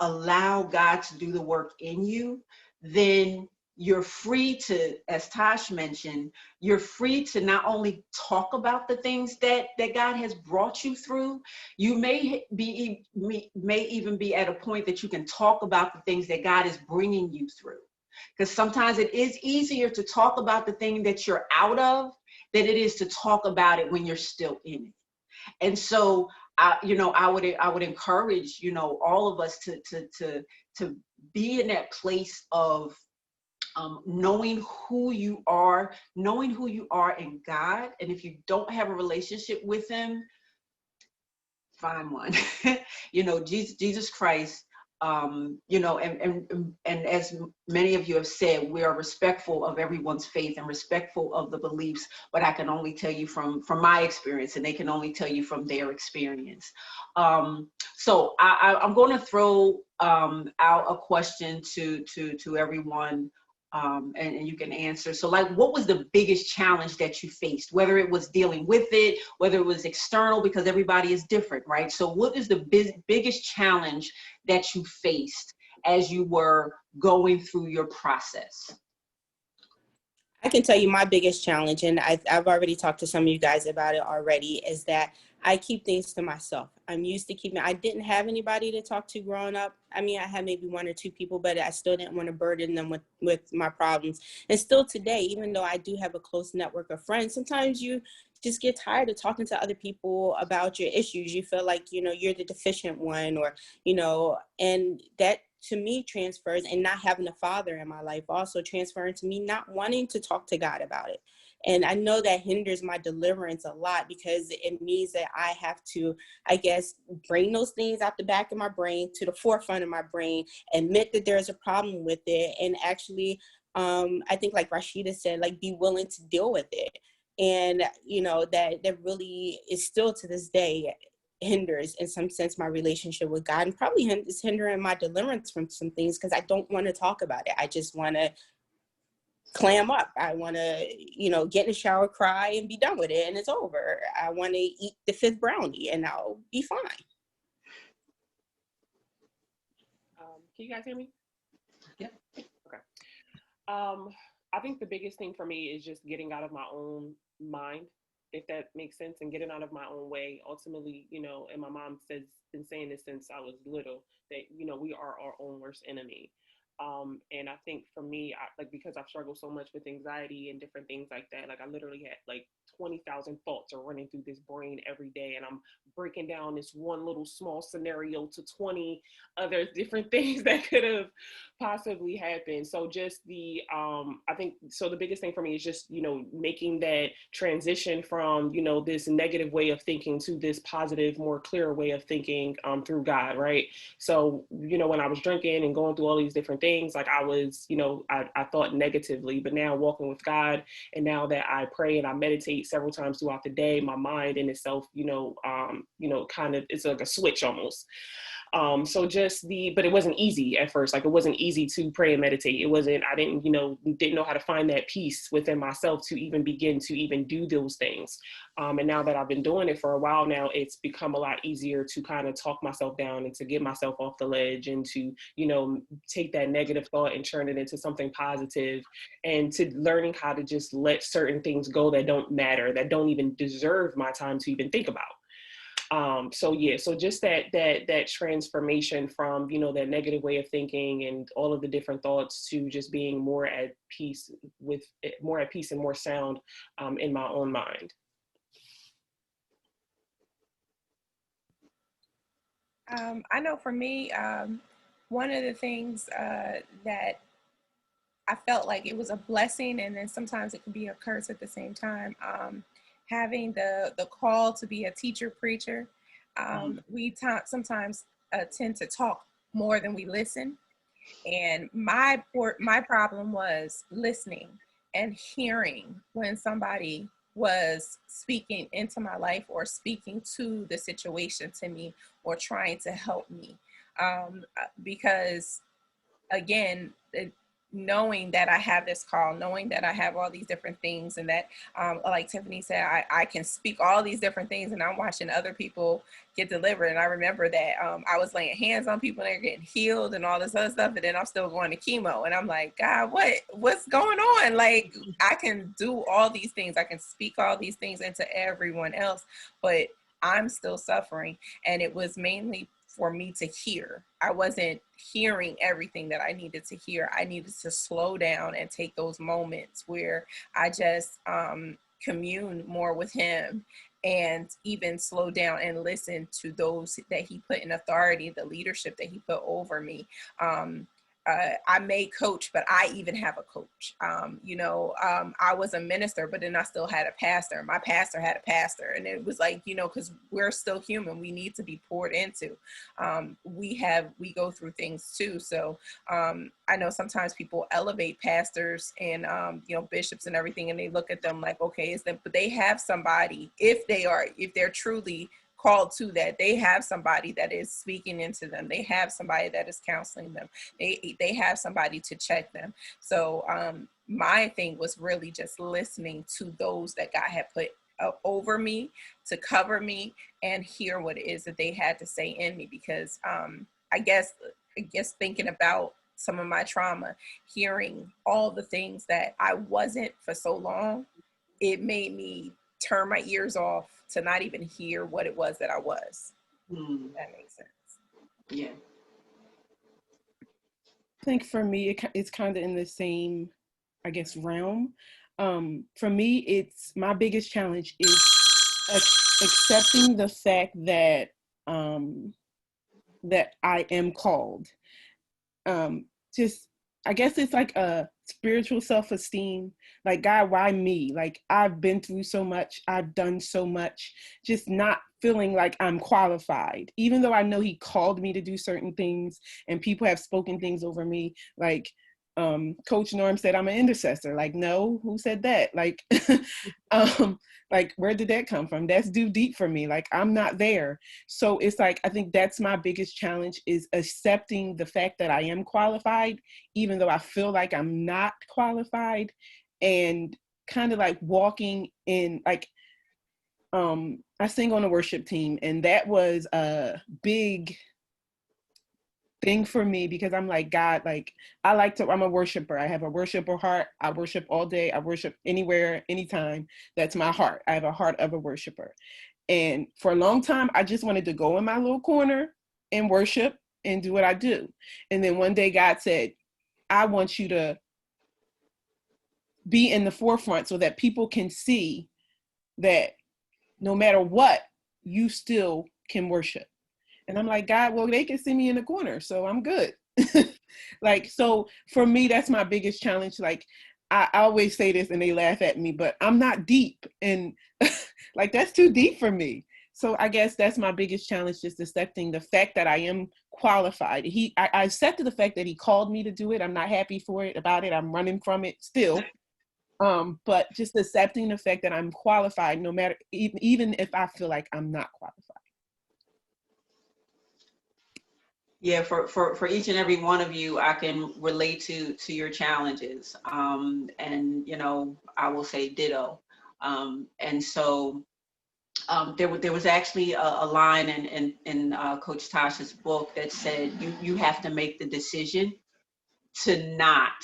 allow God to do the work in you, then you're free to, as Tosh mentioned, you're free to not only talk about the things that God has brought you through. You may even be at a point that you can talk about the things that God is bringing you through. Because sometimes it is easier to talk about the thing that you're out of than it is to talk about it when you're still in it. And so, I would encourage, you know, all of us to be in that place of knowing who you are in God. And if you don't have a relationship with him, find one. You know, Jesus Christ, you know, and as many of you have said, we are respectful of everyone's faith and respectful of the beliefs, but I can only tell you from my experience, and they can only tell you from their experience. So I'm going to throw out a question to everyone. And you can answer. So, like, what was the biggest challenge that you faced, whether it was dealing with it, whether it was external, because everybody is different, right? So what is the biggest challenge that you faced as you were going through your process? I can tell you my biggest challenge, and I've already talked to some of you guys about it already, is that I keep things to myself. I'm used to keeping, I didn't have anybody to talk to growing up. I mean, I had maybe one or two people, but I still didn't want to burden them with my problems. And still today, even though I do have a close network of friends, sometimes you just get tired of talking to other people about your issues. You feel like, you know, you're the deficient one, or, you know, and that to me transfers, and not having a father in my life also transferring to me not wanting to talk to God about it. And I know that hinders my deliverance a lot, because it means that I have to, I guess, bring those things out the back of my brain to the forefront of my brain, admit that there's a problem with it, and actually, I think like Rasheeeda said, like, be willing to deal with it. And, you know, that really is still to this day hinders in some sense my relationship with God, and probably is hindering my deliverance from some things, because I don't want to talk about it. I just want to clam up. I want to, you know, get in the shower, cry, and be done with it, and it's over. I want to eat the 5th brownie, and I'll be fine. Can you guys hear me? Yeah. Okay. I think the biggest thing for me is just getting out of my own mind, if that makes sense, and getting out of my own way. Ultimately, you know, and my mom says, been saying this since I was little, that, you know, we are our own worst enemy. And I think for me, because I've struggled so much with anxiety and different things like that, like I literally had like 20,000 thoughts are running through this brain every day, and I'm breaking down this one little small scenario to 20 other different things that could have possibly happened. So just I think, so the biggest thing for me is just, you know, making that transition from, you know, this negative way of thinking to this positive, more clear way of thinking through God, right? So, you know, when I was drinking and going through all these different things, like I was, you know, I thought negatively, but now walking with God, and now that I pray and I meditate several times throughout the day, my mind in itself, kind of, it's like a switch almost. So but it wasn't easy at first. Like, it wasn't easy to pray and meditate. I didn't know how to find that peace within myself to even begin to even do those things. And now that I've been doing it for a while now, it's become a lot easier to kind of talk myself down and to get myself off the ledge and to, take that negative thought and turn it into something positive, and to learning how to just let certain things go that don't matter, that don't even deserve my time to even think about. So just that transformation from, that negative way of thinking and all of the different thoughts to just being more at peace and more sound in my own mind. I know for me, one of the things that I felt like it was a blessing, and then sometimes it can be a curse at the same time. Having the call to be a teacher preacher, we sometimes tend to talk more than we listen, and my problem was listening and hearing when somebody was speaking into my life or speaking to the situation to me or trying to help me, because again, knowing that I have this call, knowing that I have all these different things, and that, like Tiffinnie said, I can speak all these different things, and I'm watching other people get delivered. And I remember that I was laying hands on people and they're getting healed and all this other stuff, and then I'm still going to chemo. And I'm like, God, what's going on? Like, I can do all these things. I can speak all these things into everyone else, but I'm still suffering. And it was mainly for me to hear. I wasn't hearing everything that I needed to hear. I needed to slow down and take those moments where I just commune more with him, and even slow down and listen to those that he put in authority, the leadership that he put over me. I may coach, but I even have a coach. I was a minister, but then I still had a pastor. My pastor had a pastor. And it was like, because we're still human, we need to be poured into. We go through things too. So I know sometimes people elevate pastors and, bishops and everything, and they look at them like, okay, but they have somebody, if they're truly called to that, they have somebody that is speaking into them. They have somebody that is counseling them. They have somebody to check them. So my thing was really just listening to those that God had put over me to cover me and hear what it is that they had to say in me. Because I guess thinking about some of my trauma, hearing all the things that I wasn't for so long, it made me turn my ears off to not even hear what it was that I was. That makes sense. Yeah. I think for me, it's kind of in the same, I guess, realm. For me, it's my biggest challenge is accepting the fact that that I am called. I guess it's like a spiritual self-esteem. Like, God, why me? Like, I've been through so much. I've done so much. Just not feeling like I'm qualified, even though I know he called me to do certain things and people have spoken things over me. Like, Coach Norm said, I'm an intercessor. Like, no, who said that? Like, like, where did that come from? That's too deep for me. Like, I'm not there. So it's like, I think that's my biggest challenge, is accepting the fact that I am qualified, even though I feel like I'm not qualified, and kind of like walking in, like, I sing on a worship team, and that was a big thing for me, because I'm like, God, like, I'm a worshiper. I have a worshiper heart. I worship all day. I worship anywhere, anytime. That's my heart. I have a heart of a worshiper. And for a long time, I just wanted to go in my little corner and worship and do what I do. And then one day God said, I want you to be in the forefront so that people can see that no matter what, you still can worship. And I'm like, God, well, they can see me in the corner, so I'm good. Like, so for me, that's my biggest challenge. Like, I always say this and they laugh at me, but I'm not deep. And like, that's too deep for me. So I guess that's my biggest challenge, just accepting the fact that I am qualified. I accepted the fact that he called me to do it. I'm not happy about it. I'm running from it still. But just accepting the fact that I'm qualified, no matter, even if I feel like I'm not qualified. Yeah, for each and every one of you, I can relate to your challenges. And I will say ditto. And so there was actually a line in Coach Tasha's book that said you have to make the decision to not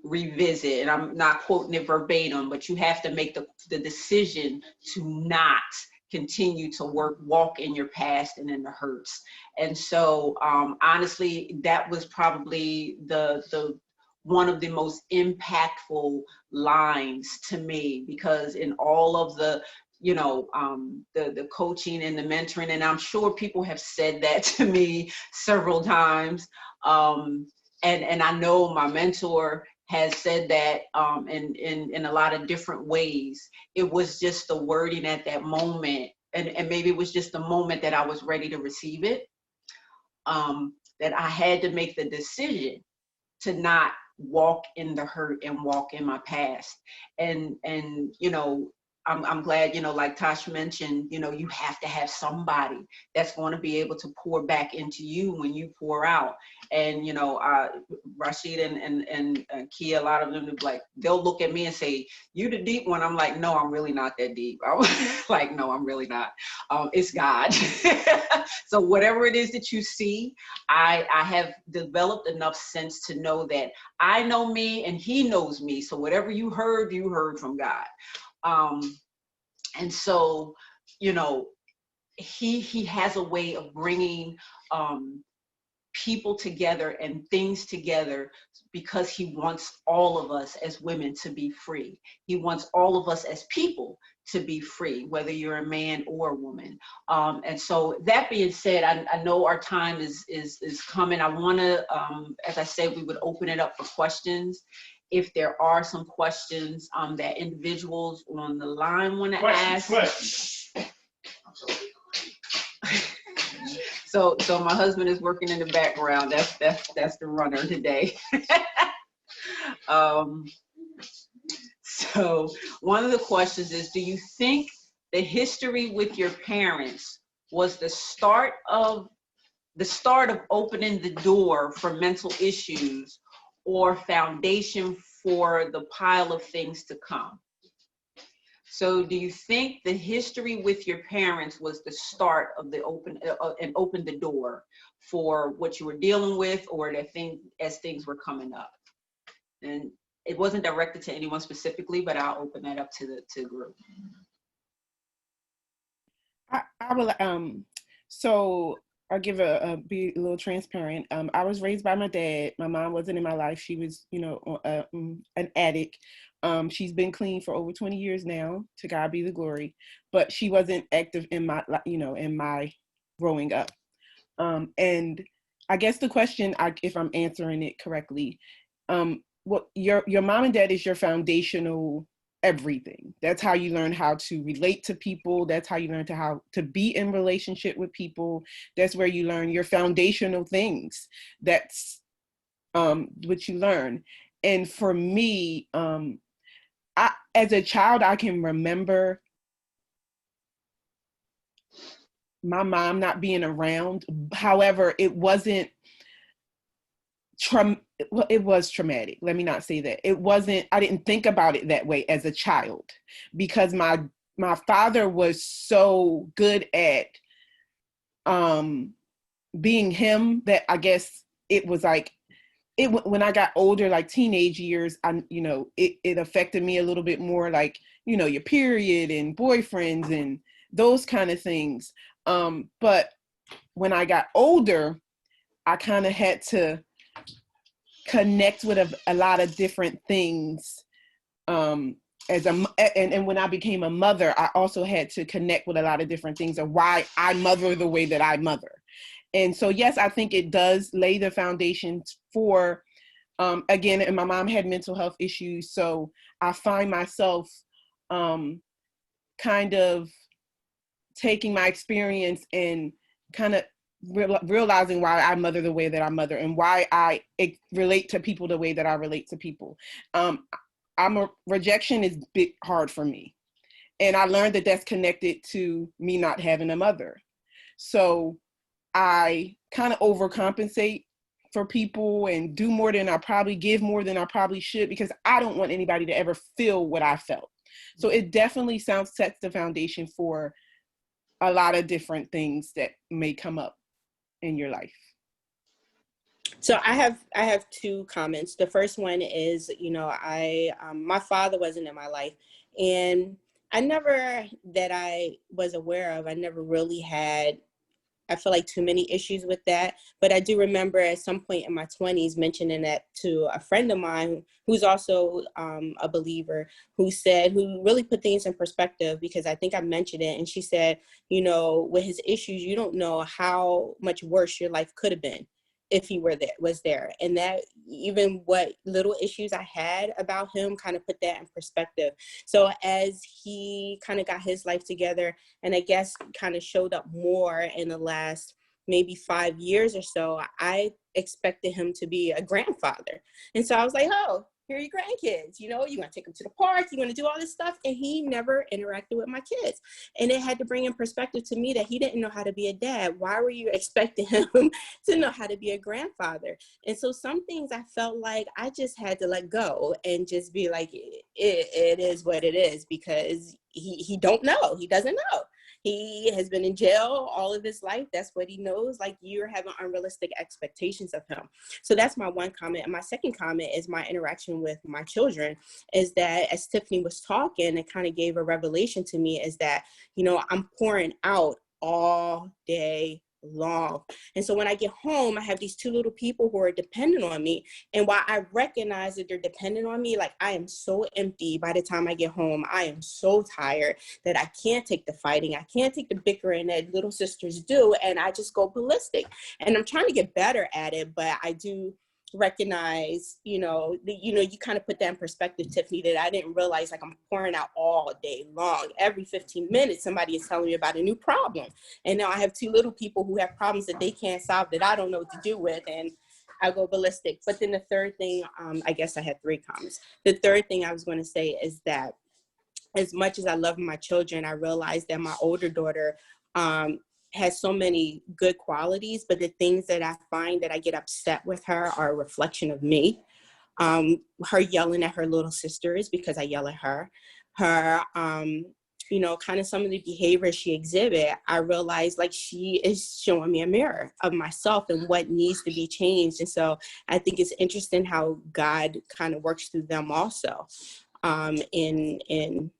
revisit, and I'm not quoting it verbatim, but you have to make the decision to not continue to walk in your past and in the hurts. And so honestly, that was probably the one of the most impactful lines to me, because in all of the the coaching and the mentoring, and I'm sure people have said that to me several times, and I know my mentor has said that in a lot of different ways. It was just the wording at that moment, and maybe it was just the moment that I was ready to receive it, that I had to make the decision to not walk in the hurt and walk in my past. And I'm glad, like Tosh mentioned, you have to have somebody that's going to be able to pour back into you when you pour out. And, Rasheeeda and Kia, a lot of them, they'll look at me and say, you the deep one. I'm like, no, I'm really not that deep. I'm like, no, I'm really not. It's God. So whatever it is that you see, I have developed enough sense to know that I know me and he knows me. So whatever you heard from God. And so, he has a way of bringing people together and things together, because he wants all of us as women to be free. He wants all of us as people to be free, whether you're a man or a woman. And so that being said, I know our time is coming. I want to, as I said, we would open it up for questions. If there are some questions that individuals on the line want to ask. Questions. So my husband is working in the background. That's the runner today. So one of the questions is, do you think the history with your parents was the start of opening the door for mental issues, or foundation for the pile of things to come? So do you think the history with your parents was the start of the opened the door for what you were dealing with, or as things were coming up? And it wasn't directed to anyone specifically, but I'll open that up to the group. I will, so I'll be a little transparent. I was raised by my dad. My mom wasn't in my life. She was, an addict. She's been clean for over 20 years now, to God be the glory, but she wasn't active in my, in my growing up. And I guess the question, if I'm answering it correctly, your mom and dad is your foundational everything. That's how you learn how to relate to people. That's how you learn how to be in relationship with people. That's where you learn your foundational things. That's what you learn. And for me, as a child, I can remember my mom not being around. However, it wasn't it was traumatic. Let me not say that. It wasn't, I didn't think about it that way as a child, because my father was so good at being him, that I guess it was like, when I got older, like teenage years, it affected me a little bit more, like, your period and boyfriends and those kind of things. But when I got older, I kind of had to connect with a lot of different things. And when I became a mother, I also had to connect with a lot of different things of why I mother the way that I mother. And so, yes, I think it does lay the foundation for, again, and my mom had mental health issues. So I find myself kind of taking my experience and kind of realizing why I mother the way that I mother, and why I relate to people the way that I relate to people. Rejection is hard for me. And I learned that that's connected to me not having a mother. So I kind of overcompensate for people and do more than I probably give more than I probably should, because I don't want anybody to ever feel what I felt. So it definitely sets the foundation for a lot of different things that may come up in your life. So I have two comments. The first one is, I my father wasn't in my life, and I never, that I was aware of, I never really had, I feel like, too many issues with that. But I do remember at some point in my 20s mentioning that to a friend of mine who's also a believer, who really put things in perspective, because I think I mentioned it. And she said, with his issues, you don't know how much worse your life could have been if he was there. And that, even what little issues I had about him, kind of put that in perspective. So as he kind of got his life together, and I guess kind of showed up more in the last maybe 5 years or so, I expected him to be a grandfather. And so I was like, oh, here are your grandkids, you're going to take them to the park, you're going to do all this stuff. And he never interacted with my kids. And it had to bring in perspective to me that he didn't know how to be a dad. Why were you expecting him to know how to be a grandfather? And so some things I felt like I just had to let go and just be like, it is what it is, because he don't know. He doesn't know. He has been in jail all of his life. That's what he knows. Like, you're having unrealistic expectations of him. So that's my one comment. And my second comment is my interaction with my children, is that as Tiffinnie was talking, it kind of gave a revelation to me, is that, I'm pouring out all day long. And so when I get home, I have these two little people who are dependent on me. And while I recognize that they're dependent on me, like, I am so empty by the time I get home. I am so tired that I can't take the fighting. I can't take the bickering that little sisters do. And I just go ballistic. And I'm trying to get better at it, but I do recognize, you kind of put that in perspective, Tiffinnie, that I didn't realize, like, I'm pouring out all day long. Every 15 minutes, somebody is telling me about a new problem. And now I have two little people who have problems that they can't solve, that I don't know what to do with. And I go ballistic. But then the third thing, I guess I had three comments. The third thing I was going to say is that, as much as I love my children, I realized that my older daughter, has so many good qualities, but the things that I find that I get upset with her are a reflection of me. Her yelling at her little sisters because I yell at her. Her, kind of some of the behavior she exhibit, I realize, like, she is showing me a mirror of myself and what needs to be changed. And so I think it's interesting how God kind of works through them also, in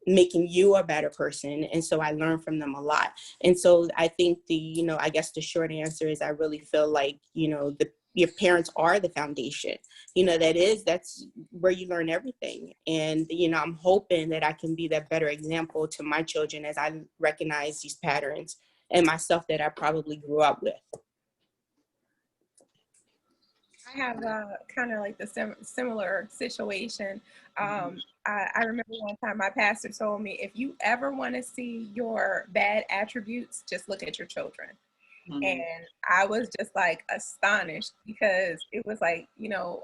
making you a better person. And so I learn from them a lot. And so I think I guess the short answer is, I really feel like, your parents are the foundation. That's where you learn everything. And, I'm hoping that I can be that better example to my children as I recognize these patterns and myself that I probably grew up with. I have kind of like the similar situation. I remember one time my pastor told me, if you ever want to see your bad attributes, just look at your children. Mm-hmm. And I was just like astonished, because it was like,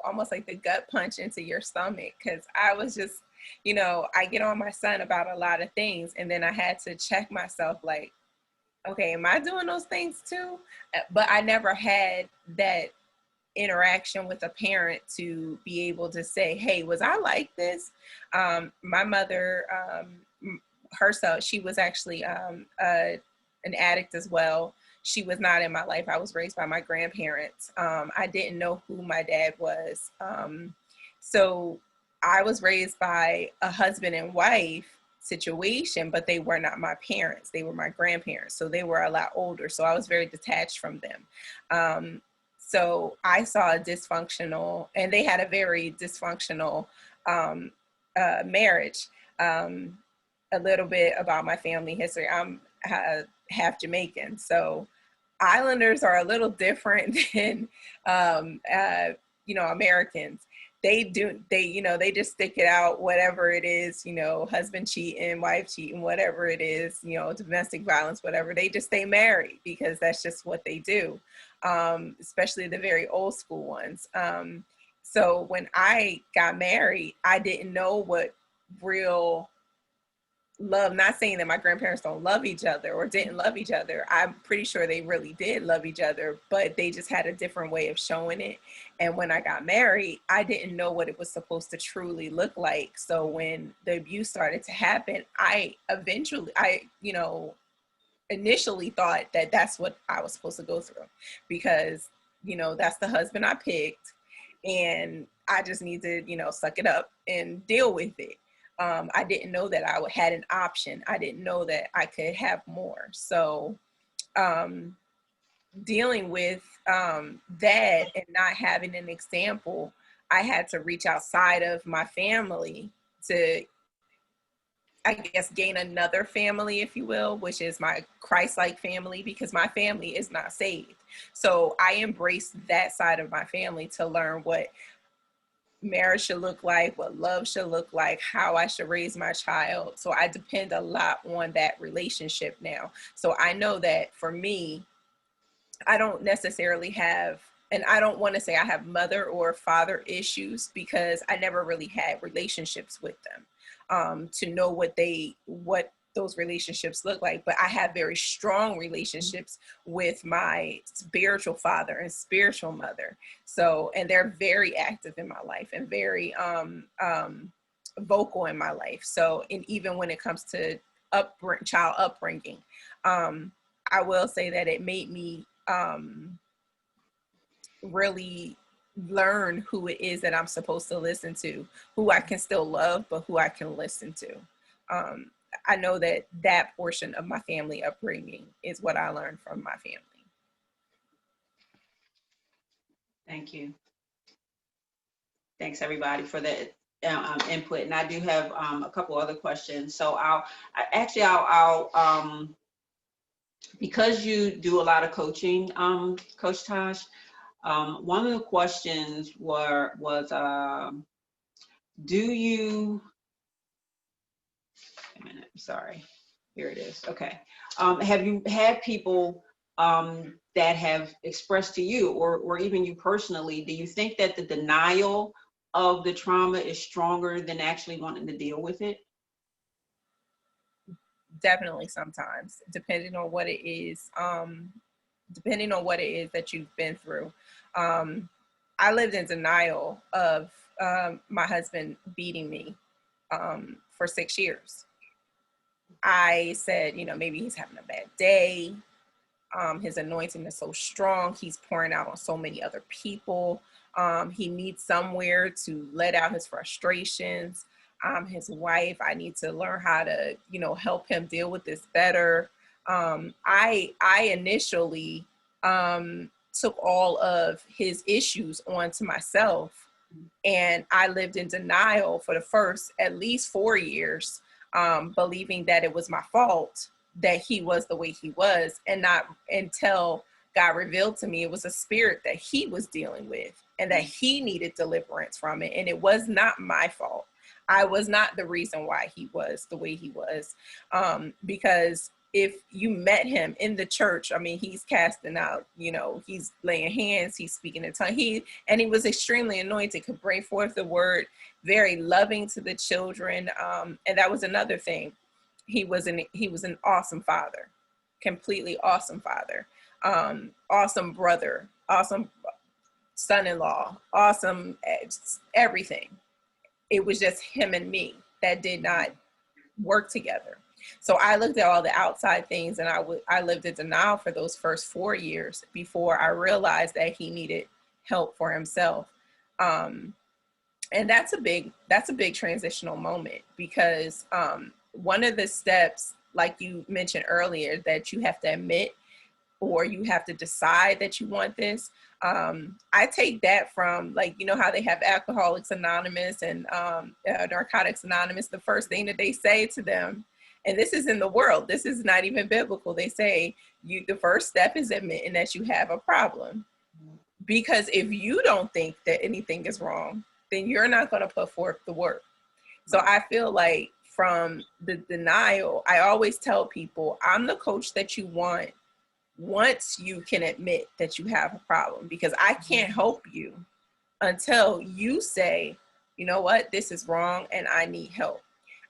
almost like the gut punch into your stomach. Because I was just, I get on my son about a lot of things. And then I had to check myself, like, okay, am I doing those things too? But I never had that interaction with a parent to be able to say, hey, was I like this? My mother, herself, she was actually an addict as well. She was not in my life. I was raised by my grandparents. I didn't know who my dad was. So I was raised by a husband and wife situation, but they were not my parents. They were my grandparents. So they were a lot older. So I was very detached from them. So I saw a dysfunctional, and they had a very dysfunctional marriage. A little bit about my family history. I'm half Jamaican, so Islanders are a little different than Americans. They just stick it out, whatever it is, husband cheating, wife cheating, whatever it is, domestic violence, whatever. They just stay married because that's just what they do, especially the very old school ones. So when I got married, I didn't know what real love, not saying that my grandparents don't love each other or didn't love each other. I'm pretty sure they really did love each other, but they just had a different way of showing it. And when I got married, I didn't know what it was supposed to truly look like. So when the abuse started to happen, I initially thought that that's what I was supposed to go through, because, that's the husband I picked, and I just need to, suck it up and deal with it. I didn't know that I had an option. I didn't know that I could have more. So dealing with that and not having an example, I had to reach outside of my family to, I guess, gain another family, if you will, which is my Christ-like family, because my family is not saved. So I embraced that side of my family to learn what marriage should look like, what love should look like, how I should raise my child. So I depend a lot on that relationship now. So I know that for me, I don't necessarily have, and I don't want to say I have mother or father issues, because I never really had relationships with them to know what those relationships look like. But I have very strong relationships with my spiritual father and spiritual mother. So, and they're very active in my life and very vocal in my life. So, and even when it comes to child upbringing, I will say that it made me really learn who it is that I'm supposed to listen to, who I can still love, but who I can listen to. I know that portion of my family upbringing is what I learned from my family. Thank you. Thanks everybody for that input. And I do have a couple other questions. So I'll because you do a lot of coaching, Coach Tosh, one of the questions was, do you, a minute, sorry, here it is, okay. Have you had people that have expressed to you, or even you personally, do you think that the denial of the trauma is stronger than actually wanting to deal with it? Definitely sometimes, depending on what it is that you've been through. I lived in denial of my husband beating me for 6 years. I said, maybe he's having a bad day. His anointing is so strong. He's pouring out on so many other people. He needs somewhere to let out his frustrations. I'm his wife. I need to learn how to, help him deal with this better. I initially took all of his issues onto myself, and I lived in denial for the first at least 4 years, believing that it was my fault that he was the way he was, and not until God revealed to me it was a spirit that he was dealing with and that he needed deliverance from it. And it was not my fault. I was not the reason why he was the way he was. Because if you met him in the church, he's casting out, he's laying hands, he's speaking in tongues. He was extremely anointed, could bring forth the word, very loving to the children. And that was another thing. He was an awesome father, completely awesome father, awesome brother, awesome son-in-law, awesome everything. It was just him and me that did not work together. So I looked at all the outside things, and I lived in denial for those first 4 years before I realized that he needed help for himself. And that's a big transitional moment, because one of the steps, like you mentioned earlier, that you have to admit or you have to decide that you want this. I take that from, how they have Alcoholics Anonymous and Narcotics Anonymous. The first thing that they say to them, and this is in the world, this is not even biblical, they say the first step is admitting that you have a problem. Because if you don't think that anything is wrong, then you're not going to put forth the work. So I feel like from the denial, I always tell people, I'm the coach that you want once you can admit that you have a problem, because I can't help you until you say, you know what, this is wrong and I need help.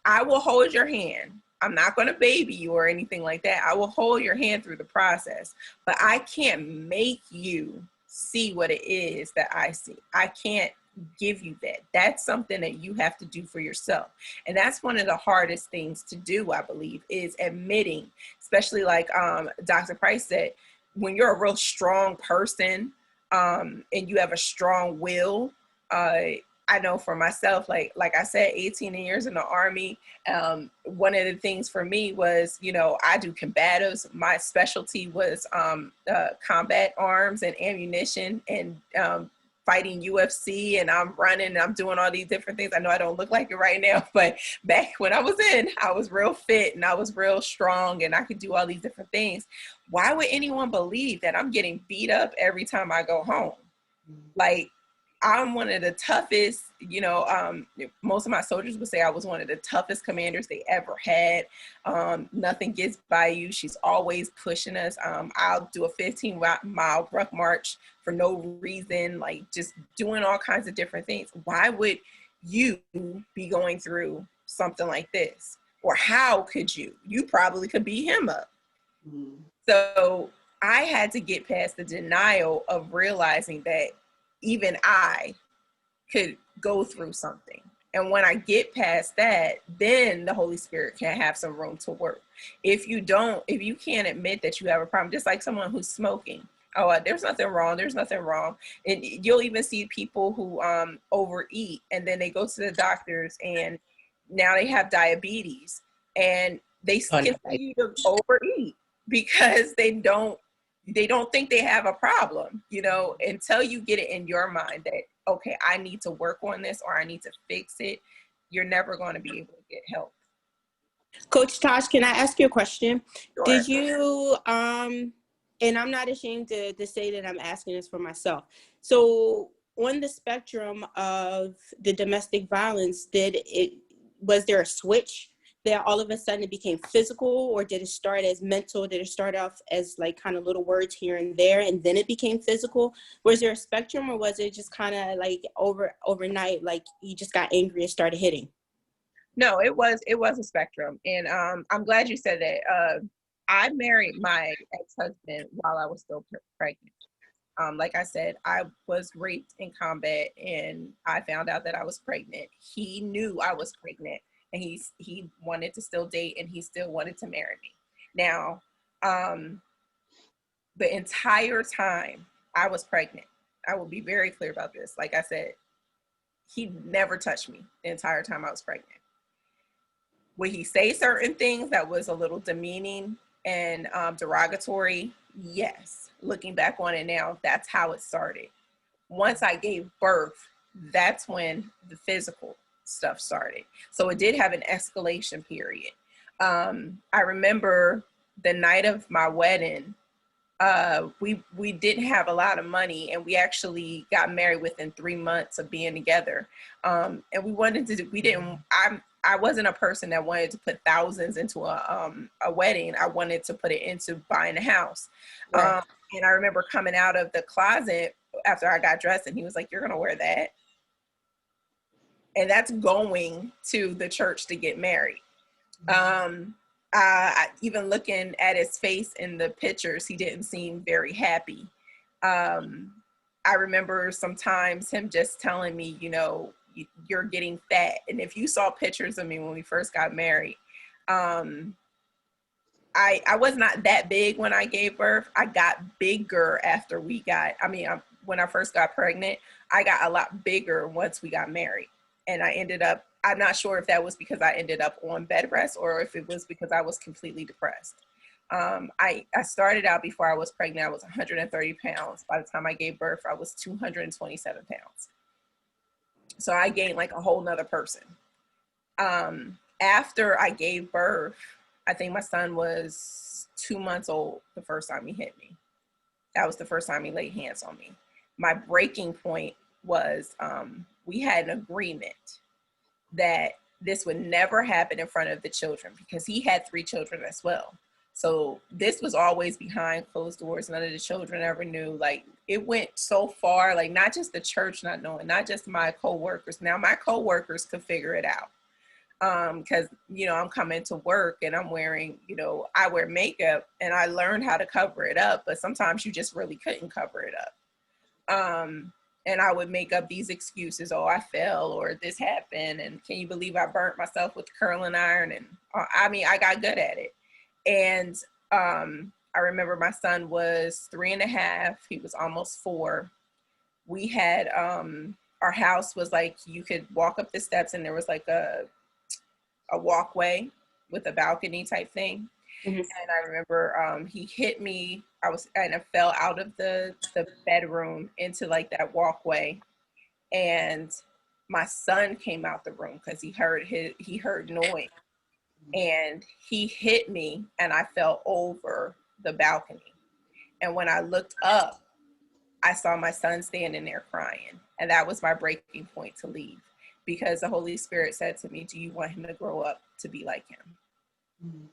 I will hold your hand. I'm not going to baby you or anything like that. I will hold your hand through the process, but I can't make you see what it is that I see. I can't give you that. That's something that you have to do for yourself. And that's one of the hardest things to do, I believe, is admitting, especially like Dr. Price said, when you're a real strong person and you have a strong will, I know for myself, like I said, 18 years in the Army, one of the things for me was, you know, I do combatives. My specialty was combat arms and ammunition and fighting UFC, and I'm running and I'm doing all these different things. I know I don't look like it right now, but back when I was I was real fit and I was real strong and I could do all these different things. Why would anyone believe that I'm getting beat up every time I go home? Like, I'm one of the toughest, you know, most of my soldiers would say I was one of the toughest commanders they ever had. Nothing gets by you. She's always pushing us. I'll do a 15-mile ruck march for no reason, like just doing all kinds of different things. Why would you be going through something like this? Or how could you? You probably could beat him up. Mm-hmm. So I had to get past the denial of realizing that even I could go through something. And when I get past that, then the Holy Spirit can have some room to work. If you can't admit that you have a problem, just like someone who's smoking, there's nothing wrong. And you'll even see people who overeat and then they go to the doctors and now they have diabetes and they continue to overeat because they don't think they have a problem, you know, until you get it in your mind that, okay, I need to work on this or I need to fix it. You're never going to be able to get help. Coach Tosh, can I ask you a question? Sure. Did you, and I'm not ashamed to say that I'm asking this for myself. So on the spectrum of the domestic violence, was there a switch that all of a sudden it became physical, or did it start as mental? Did it start off as like kind of little words here and there and then it became physical? Was there a spectrum, or was it just kind of like overnight, like you just got angry and started hitting? No, it was a spectrum. And I'm glad you said that. I married my ex-husband while I was still pregnant. Like I said, I was raped in combat and I found out that I was pregnant. He knew I was pregnant and he wanted to still date and he still wanted to marry me. Now, the entire time I was pregnant, I will be very clear about this. Like I said, he never touched me the entire time I was pregnant. Would he say certain things that was a little demeaning and derogatory? Yes. Looking back on it now, that's how it started. Once I gave birth, that's when the physical stuff started. So it did have an escalation period. I remember the night of my wedding, we didn't have a lot of money and we actually got married within 3 months of being together. And I wasn't a person that wanted to put thousands into a wedding. I wanted to put it into buying a house. Right. And I remember coming out of the closet after I got dressed and he was like, "You're going to wear that?" And that's going to the church to get married. Even looking at his face in the pictures, he didn't seem very happy. I remember sometimes him just telling me, you know, "You're getting fat." And if you saw pictures of me when we first got married, I was not that big when I gave birth. I got bigger after when I first got pregnant, I got a lot bigger once we got married. And I'm not sure if that was because I ended up on bed rest or if it was because I was completely depressed. I started out before I was pregnant, I was 130 pounds. By the time I gave birth, I was 227 pounds. So I gained like a whole nother person. After I gave birth, I think my son was 2 months old the first time he hit me. That was the first time he laid hands on me. My breaking point was we had an agreement that this would never happen in front of the children because he had 3 children as well. So this was always behind closed doors. None of the children ever knew. Like, it went so far, like not just the church not knowing, not just my coworkers. Now my coworkers could figure it out. because, you know, I'm coming to work and I'm wearing, you know, I wear makeup and I learned how to cover it up, but sometimes you just really couldn't cover it up. And I would make up these excuses. Oh, I fell, or this happened. And can you believe I burnt myself with curling iron? And I mean, I got good at it. And I remember my son was 3.5. He was almost 4. We had, our house was like, you could walk up the steps and there was like a walkway with a balcony type thing. Mhm. And I remember he hit me. I fell out of the bedroom into like that walkway. And my son came out the room because he heard noise. And he hit me and I fell over the balcony. And when I looked up, I saw my son standing there crying. And that was my breaking point to leave, because the Holy Spirit said to me, do you want him to grow up to be like him? Mm-hmm.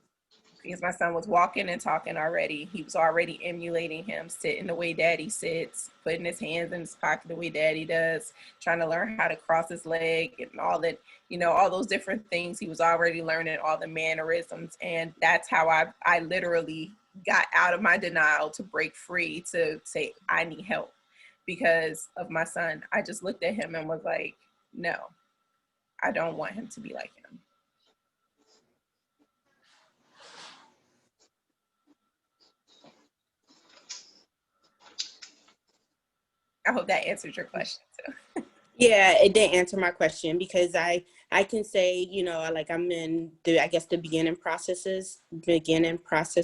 Because my son was walking and talking already. He was already emulating him, sitting the way daddy sits, putting his hands in his pocket the way daddy does, trying to learn how to cross his leg and all that, you know, all those different things. He was already learning all the mannerisms. And that's how I literally got out of my denial to break free, to say, I need help because of my son. I just looked at him and was like, no, I don't want him to be like him. I hope that answered your question too. Yeah, it did answer my question, because I can say, you know, like I'm in the beginning process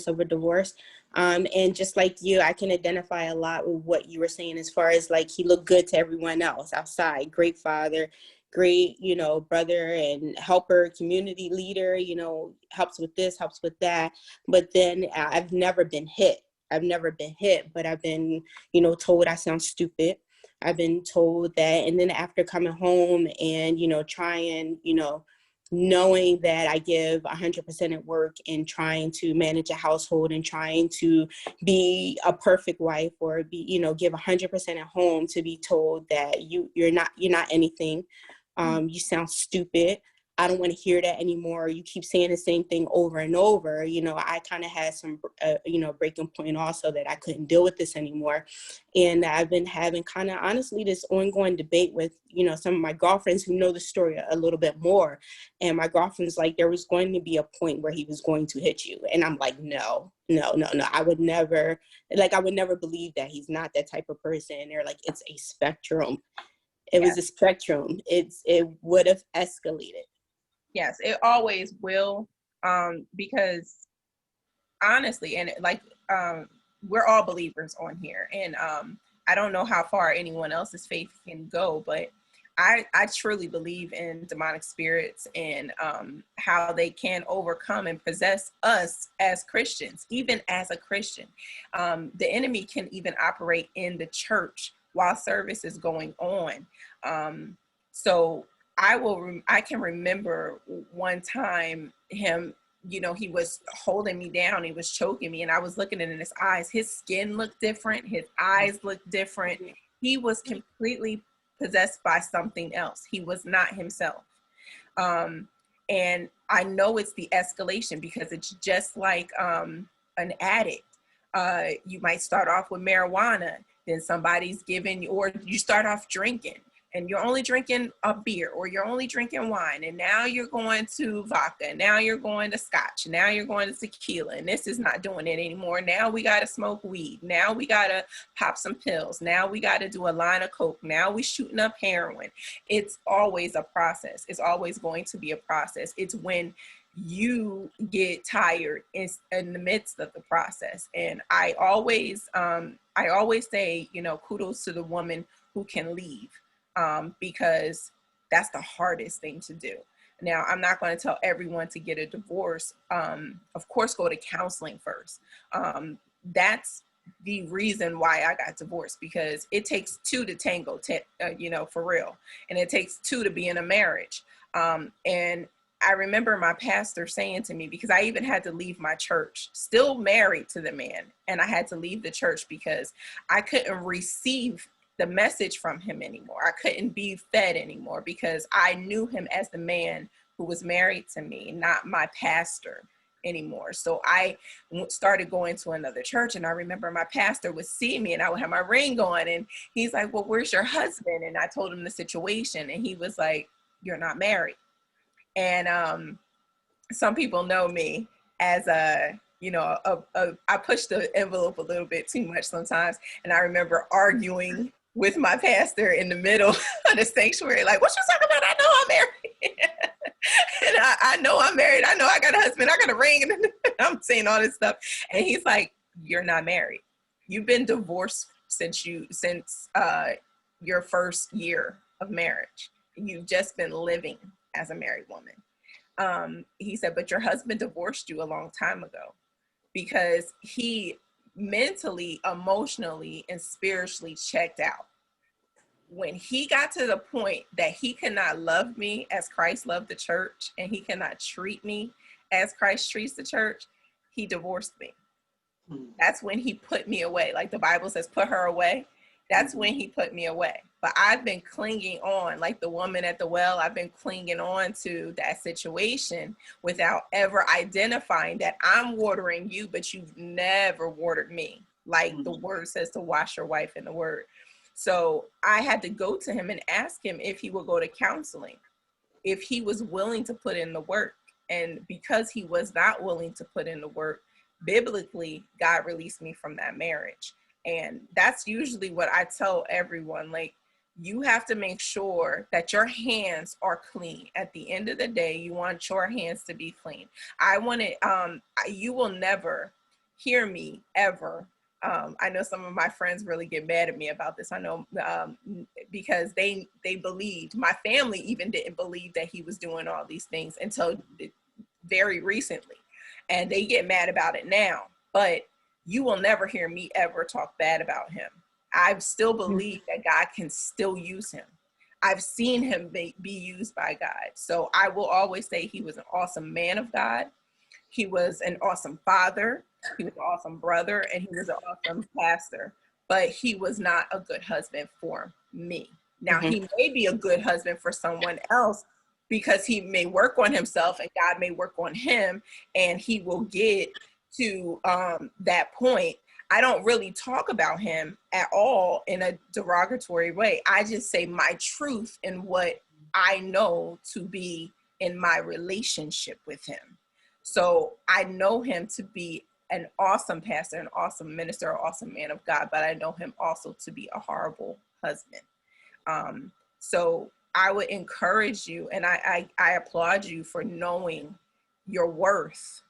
of a divorce. And just like you, I can identify a lot with what you were saying, as far as like, he looked good to everyone else outside, great father, great, you know, brother and helper, community leader, you know, helps with this, helps with that. But then I've never been hit. But I've been, you know, told I sound stupid. I've been told that. And then after coming home and, you know, trying, you know, knowing that I give 100% at work and trying to manage a household and trying to be a perfect wife, or be, you know, give 100% at home, to be told that you're not anything. You sound stupid. I don't want to hear that anymore. You keep saying the same thing over and over. You know, I kind of had some, you know, breaking point also, that I couldn't deal with this anymore. And I've been having kind of, honestly, this ongoing debate with, you know, some of my girlfriends who know the story a little bit more. And my girlfriend's like, there was going to be a point where he was going to hit you. And I'm like, no. I would never believe that. He's not that type of person. And they're like, it's a spectrum. It was a spectrum. It would have escalated. Yes, it always will, because honestly, and like, we're all believers on here, and I don't know how far anyone else's faith can go, but I truly believe in demonic spirits and how they can overcome and possess us as Christians. Even as a Christian, the enemy can even operate in the church while service is going on. So I can remember one time him, you know, he was holding me down, he was choking me, and I was looking in his eyes. His skin looked different, his eyes looked different. He was completely possessed by something else. He was not himself. And I know it's the escalation, because it's just like an addict. You might start off with marijuana, then somebody's giving you, or you start off drinking, and you're only drinking a beer, or you're only drinking wine, and now you're going to vodka, now you're going to scotch, now you're going to tequila, and this is not doing it anymore. Now we got to smoke weed. Now we got to pop some pills. Now we got to do a line of coke. Now we shooting up heroin. It's always a process. It's always going to be a process. It's when you get tired in the midst of the process. And I always say, you know, kudos to the woman who can leave. Because that's the hardest thing to do. Now, I'm not going to tell everyone to get a divorce. Of course, go to counseling first. That's the reason why I got divorced, because it takes 2 to tango, you know, for real. And it takes 2 to be in a marriage. And I remember my pastor saying to me, because I even had to leave my church, still married to the man, and I had to leave the church because I couldn't receive the message from him anymore. I couldn't be fed anymore, because I knew him as the man who was married to me, not my pastor anymore. So I started going to another church, and I remember my pastor would see me and I would have my ring on, and he's like, well, where's your husband? And I told him the situation, and he was like, you're not married. And some people know me as I push the envelope a little bit too much sometimes. And I remember arguing with my pastor in the middle of the sanctuary, like, what you talking about? I know I'm married. And I know I'm married. I know I got a husband. I got a ring. And I'm saying all this stuff. And he's like, you're not married. You've been divorced since your first year of marriage. You've just been living as a married woman. He said, but your husband divorced you a long time ago because he mentally, emotionally, and spiritually checked out. When he got to the point that he cannot love me as Christ loved the church, and he cannot treat me as Christ treats the church, he divorced me. That's when he put me away. Like the Bible says, put her away. That's when he put me away. But I've been clinging on, like the woman at the well, I've been clinging on to that situation without ever identifying that I'm watering you, but you've never watered me. Like the word says to wash your wife in the word. So I had to go to him and ask him if he would go to counseling, if he was willing to put in the work. And because he was not willing to put in the work, biblically, God released me from that marriage. And that's usually what I tell everyone. Like, you have to make sure that your hands are clean. At the end of the day, you want your hands to be clean. You will never hear me ever. I know some of my friends really get mad at me about this. I know because they believed, my family even didn't believe that he was doing all these things until very recently. And they get mad about it now. But you will never hear me ever talk bad about him. I still believe that God can still use him. I've seen him be used by God. So I will always say he was an awesome man of God. He was an awesome father. He was an awesome brother, and he was an awesome pastor. But he was not a good husband for me. Now, he may be a good husband for someone else because he may work on himself and God may work on him, and he will get to that point. I don't really talk about him at all in a derogatory way. I just say my truth and what I know to be in my relationship with him. So I know him to be an awesome pastor, an awesome minister, an awesome man of God, but I know him also to be a horrible husband. So I would encourage you, and I applaud you for knowing your worth.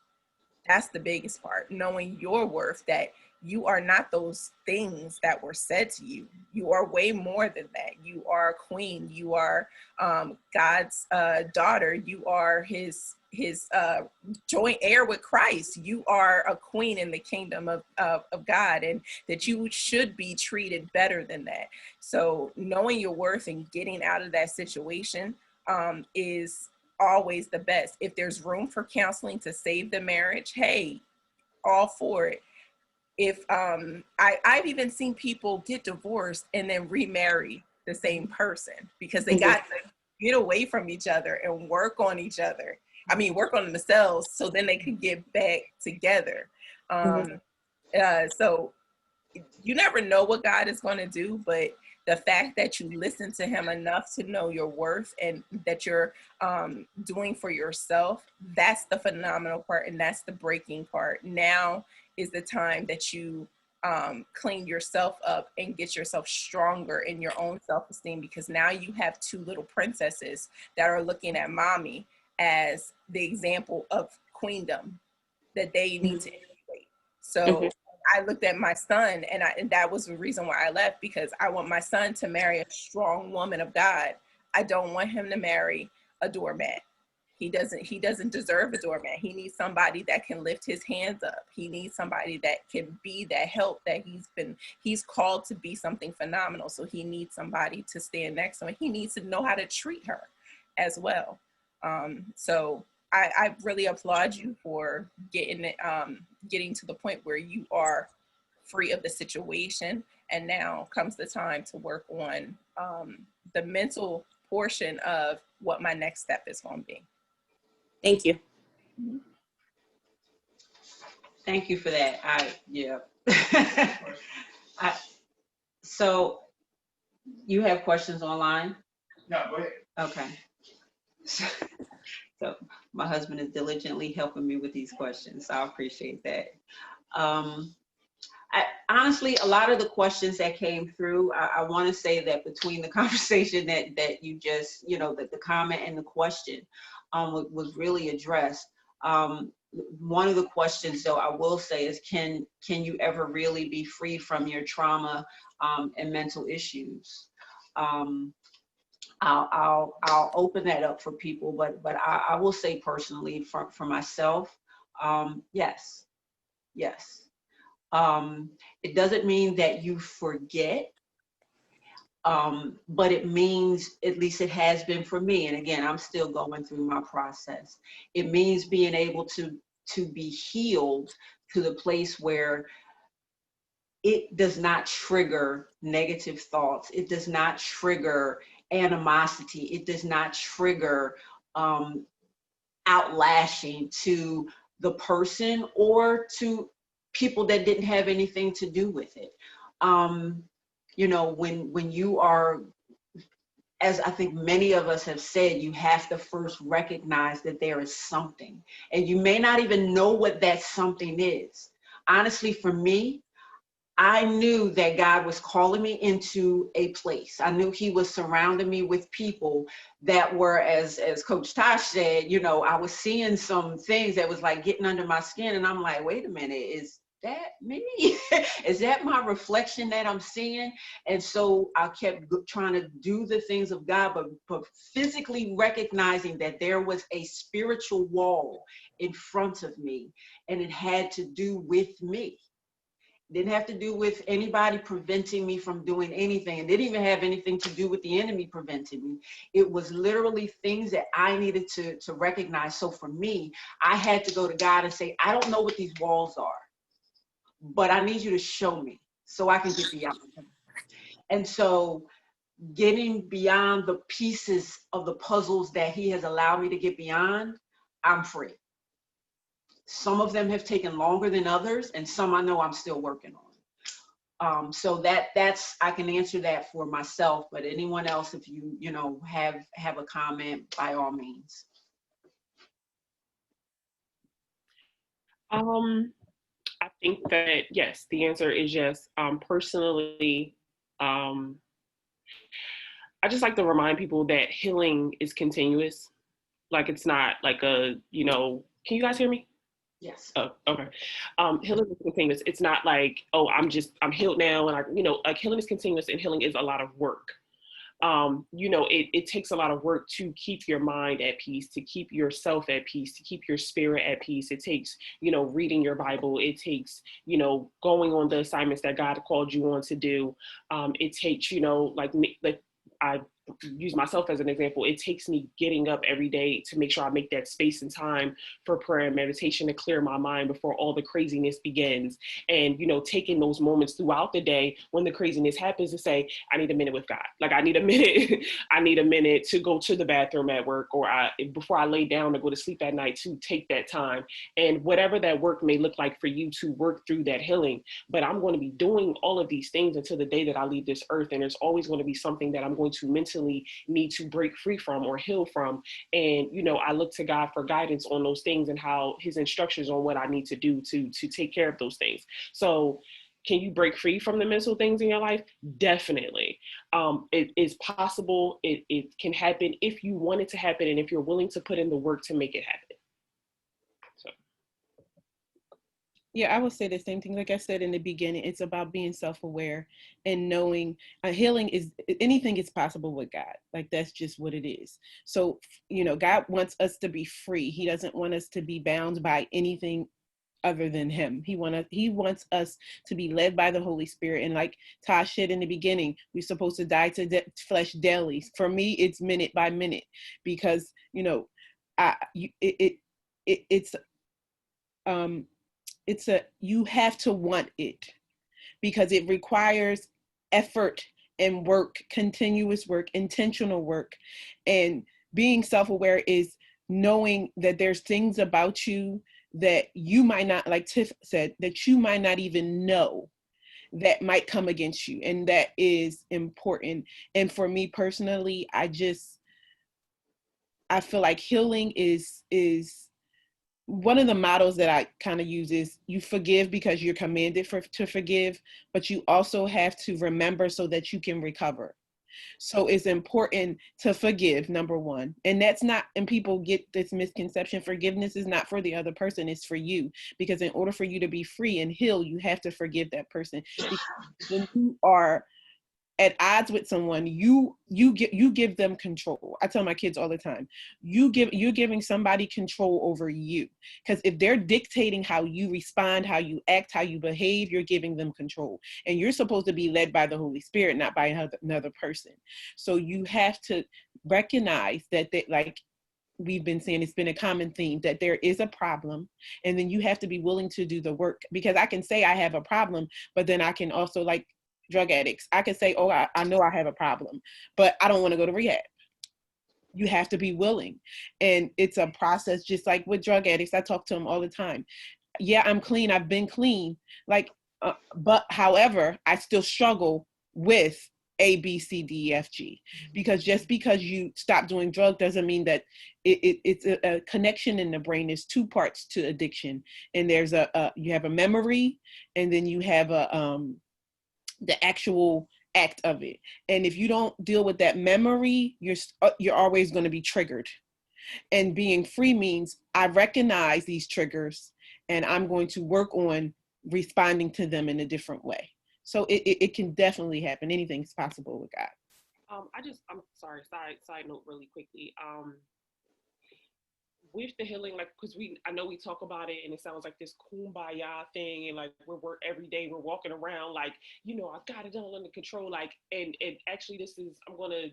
That's the biggest part, knowing your worth, that you are not those things that were said to you. You are way more than that. You are a queen. You are God's daughter. You are his joint heir with Christ. You are a queen in the kingdom of God, and that you should be treated better than that. So knowing your worth and getting out of that situation is always the best. If there's room for counseling to save the marriage, hey, all for it. If I've even seen people get divorced and then remarry the same person because they got to get away from each other and work on each other. I mean, work on themselves so then they could get back together. So you never know what God is going to do, but the fact that you listen to him enough to know your worth and that you're doing for yourself, that's the phenomenal part, and that's the breaking part. Now is the time that you clean yourself up and get yourself stronger in your own self-esteem, because now you have two little princesses that are looking at mommy as the example of queendom that they need to emulate. So I looked at my son, and that was the reason why I left, because I want my son to marry a strong woman of God. I don't want him to marry a doormat. He doesn't deserve a doormat. He needs somebody that can lift his hands up. He needs somebody that can be that help that he's called to be something phenomenal. So he needs somebody to stand next to him. He needs to know how to treat her as well. So I really applaud you for getting to the point where you are free of the situation, and now comes the time to work on the mental portion of what my next step is going to be. Thank you. Thank you for that. Yeah. So you have questions online? No, go ahead. Okay. So my husband is diligently helping me with these questions. So I appreciate that. Honestly, a lot of the questions that came through, I want to say that between the conversation that you just, that the comment and the question was really addressed. One of the questions, though, I will say is, can you ever really be free from your trauma and mental issues? I'll open that up for people, but I will say personally for myself, yes. It doesn't mean that you forget, but it means, at least it has been for me, and again, I'm still going through my process. It means being able to be healed to the place where it does not trigger negative thoughts. It does not trigger animosity. It does not trigger outlashing to the person or to people that didn't have anything to do with it. When you are, as I think many of us have said, you have to first recognize that there is something, and you may not even know what that something is. Honestly, for me, I knew that God was calling me into a place. I knew he was surrounding me with people that were, as Coach Tosh said, I was seeing some things that was like getting under my skin. And I'm like, wait a minute, is that me? Is that my reflection that I'm seeing? And so I kept trying to do the things of God, but physically recognizing that there was a spiritual wall in front of me, and it had to do with me. Didn't have to do with anybody preventing me from doing anything. It didn't even have anything to do with the enemy preventing me. It was literally things that I needed to recognize. So for me, I had to go to God and say, I don't know what these walls are, but I need you to show me so I can get beyond them. And so getting beyond the pieces of the puzzles that he has allowed me to get beyond, I'm free. Some of them have taken longer than others, and some I know I'm still working on. So that's I can answer that for myself, but anyone else, if you have a comment, by all means. I think that yes, the answer is yes. Personally, I just like to remind people that healing is continuous. Like, it's not like can you guys hear me? Yes. Oh, okay. Healing is continuous. It's not like, oh, I'm healed now. And like healing is continuous, and healing is a lot of work. It takes a lot of work to keep your mind at peace, to keep yourself at peace, to keep your spirit at peace. It takes, reading your Bible. It takes, going on the assignments that God called you on to do. It takes, like I use myself as an example. It takes me getting up every day to make sure I make that space and time for prayer and meditation to clear my mind before all the craziness begins. And, taking those moments throughout the day when the craziness happens to say, I need a minute with God. Like, I need a minute. I need a minute to go to the bathroom at work, or before I lay down to go to sleep at night, to take that time. And whatever that work may look like for you to work through that healing. But I'm going to be doing all of these things until the day that I leave this earth. And there's always going to be something that I'm going to mentally need to break free from or heal from. And, I look to God for guidance on those things and how his instructions on what I need to do to take care of those things. So can you break free from the mental things in your life? Definitely. It is possible. It can happen if you want it to happen, and if you're willing to put in the work to make it happen. So. Yeah, I would say the same thing. Like I said in the beginning, it's about being self-aware and knowing healing is, anything is possible with God. Like, that's just what it is. So, God wants us to be free. He doesn't want us to be bound by anything other than him. He wants us to be led by the Holy Spirit. And like Tosh said in the beginning, we're supposed to die to flesh daily. For me, it's minute by minute, because, you have to want it, because it requires effort and work, continuous work, intentional work. And being self-aware is knowing that there's things about you that you might not, like Tiff said, that you might not even know that might come against you. And that is important. And for me personally, I feel like healing is one of the models that I kind of use is you forgive because you're commanded to forgive, but you also have to remember so that you can recover. So it's important to forgive, number one. And that's not, and people get this misconception, forgiveness is not for the other person, it's for you. Because in order for you to be free and heal, you have to forgive that person. Because when you are at odds with someone, you give them control. I tell my kids all the time, you're giving somebody control over you. Because if they're dictating how you respond, how you act, how you behave, you're giving them control. And you're supposed to be led by the Holy Spirit, not by another person. So you have to recognize that like we've been saying, it's been a common theme, that there is a problem, and then you have to be willing to do the work. Because I can say I have a problem, but then I can also, like drug addicts, I can say, oh, I know I have a problem, but I don't want to go to rehab. You have to be willing. And it's a process, just like with drug addicts. I talk to them all the time. Yeah, I'm clean. I've been clean. Like, but however, I still struggle with A, B, C, D, E, F, G. Because just because you stop doing drugs doesn't mean that it's a connection in the brain. There's two parts to addiction. And there's you have a memory, and then you have the actual act of it. And if you don't deal with that memory, you're always going to be triggered. And being free means I recognize these triggers and I'm going to work on responding to them in a different way. So it can definitely happen. Anything's possible with God. I'm sorry, side note really quickly. With the healing, like, because I know we talk about it and it sounds like this kumbaya thing, and like we're every day we're walking around like, I got it all under control, like, and actually I'm gonna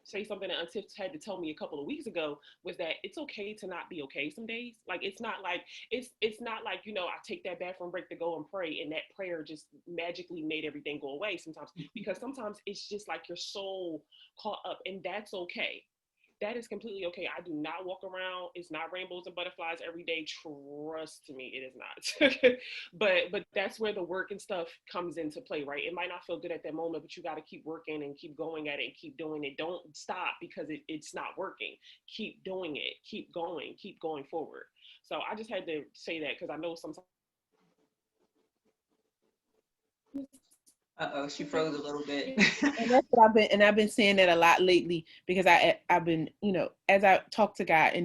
say something that Tiff had to tell me a couple of weeks ago, was that it's okay to not be okay some days. Like, it's not like I take that bathroom break to go and pray, and that prayer just magically made everything go away sometimes, because sometimes it's just like you're so caught up, and that's okay. That is completely okay. I do not walk around. It's not rainbows and butterflies every day. Trust me, it is not. but that's where the work and stuff comes into play, right? It might not feel good at that moment, but you got to keep working and keep going at it and keep doing it. Don't stop because it's not working. Keep doing it. Keep going forward. So I just had to say that because I know sometimes. Uh-oh, she froze a little bit. And that's what I've been saying that a lot lately, because I've been, as I talk to God, and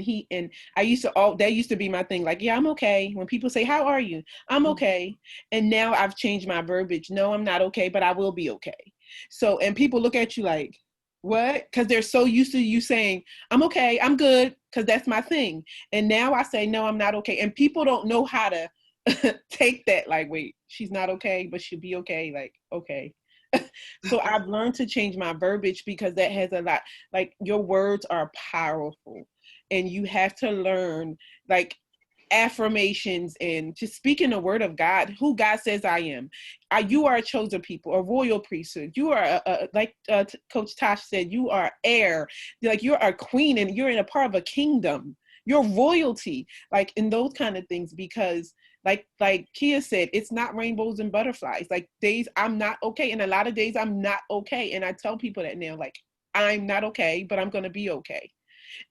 that used to be my thing. Like, yeah, I'm okay. When people say, how are you? I'm okay. And now I've changed my verbiage. No, I'm not okay, but I will be okay. So, and people look at you like, what? Because they're so used to you saying, I'm okay, I'm good, because that's my thing. And now I say, no, I'm not okay. And people don't know how to take that, like, wait, she's not okay, but she'll be okay. Like, okay. So I've learned to change my verbiage, because that has a lot, like, your words are powerful, and you have to learn, like, affirmations and just speaking the word of God, who God says I am. You are a chosen people, a royal priesthood. You are like Coach Tosh said, you are heir, like you're a queen, and you're in a part of a kingdom. You're royalty, like, in those kind of things, because like Kia said, it's not rainbows and butterflies. Like, days I'm not okay, and a lot of days I'm not okay, and I tell people that now, like, I'm not okay, but I'm gonna be okay.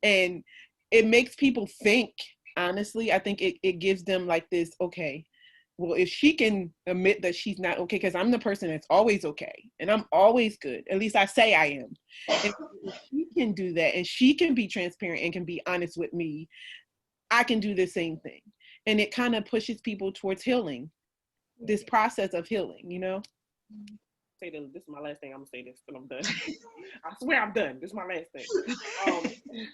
And it makes people think, honestly. I think it gives them like this, okay, well, if she can admit that she's not okay, because I'm the person that's always okay and I'm always good, at least I say I am, and if she can do that and she can be transparent and can be honest with me, I can do the same thing. And it kind of pushes people towards healing, this process of healing, Say this is my last thing. I'm gonna say this and I'm done. I swear I'm done. This is my last thing.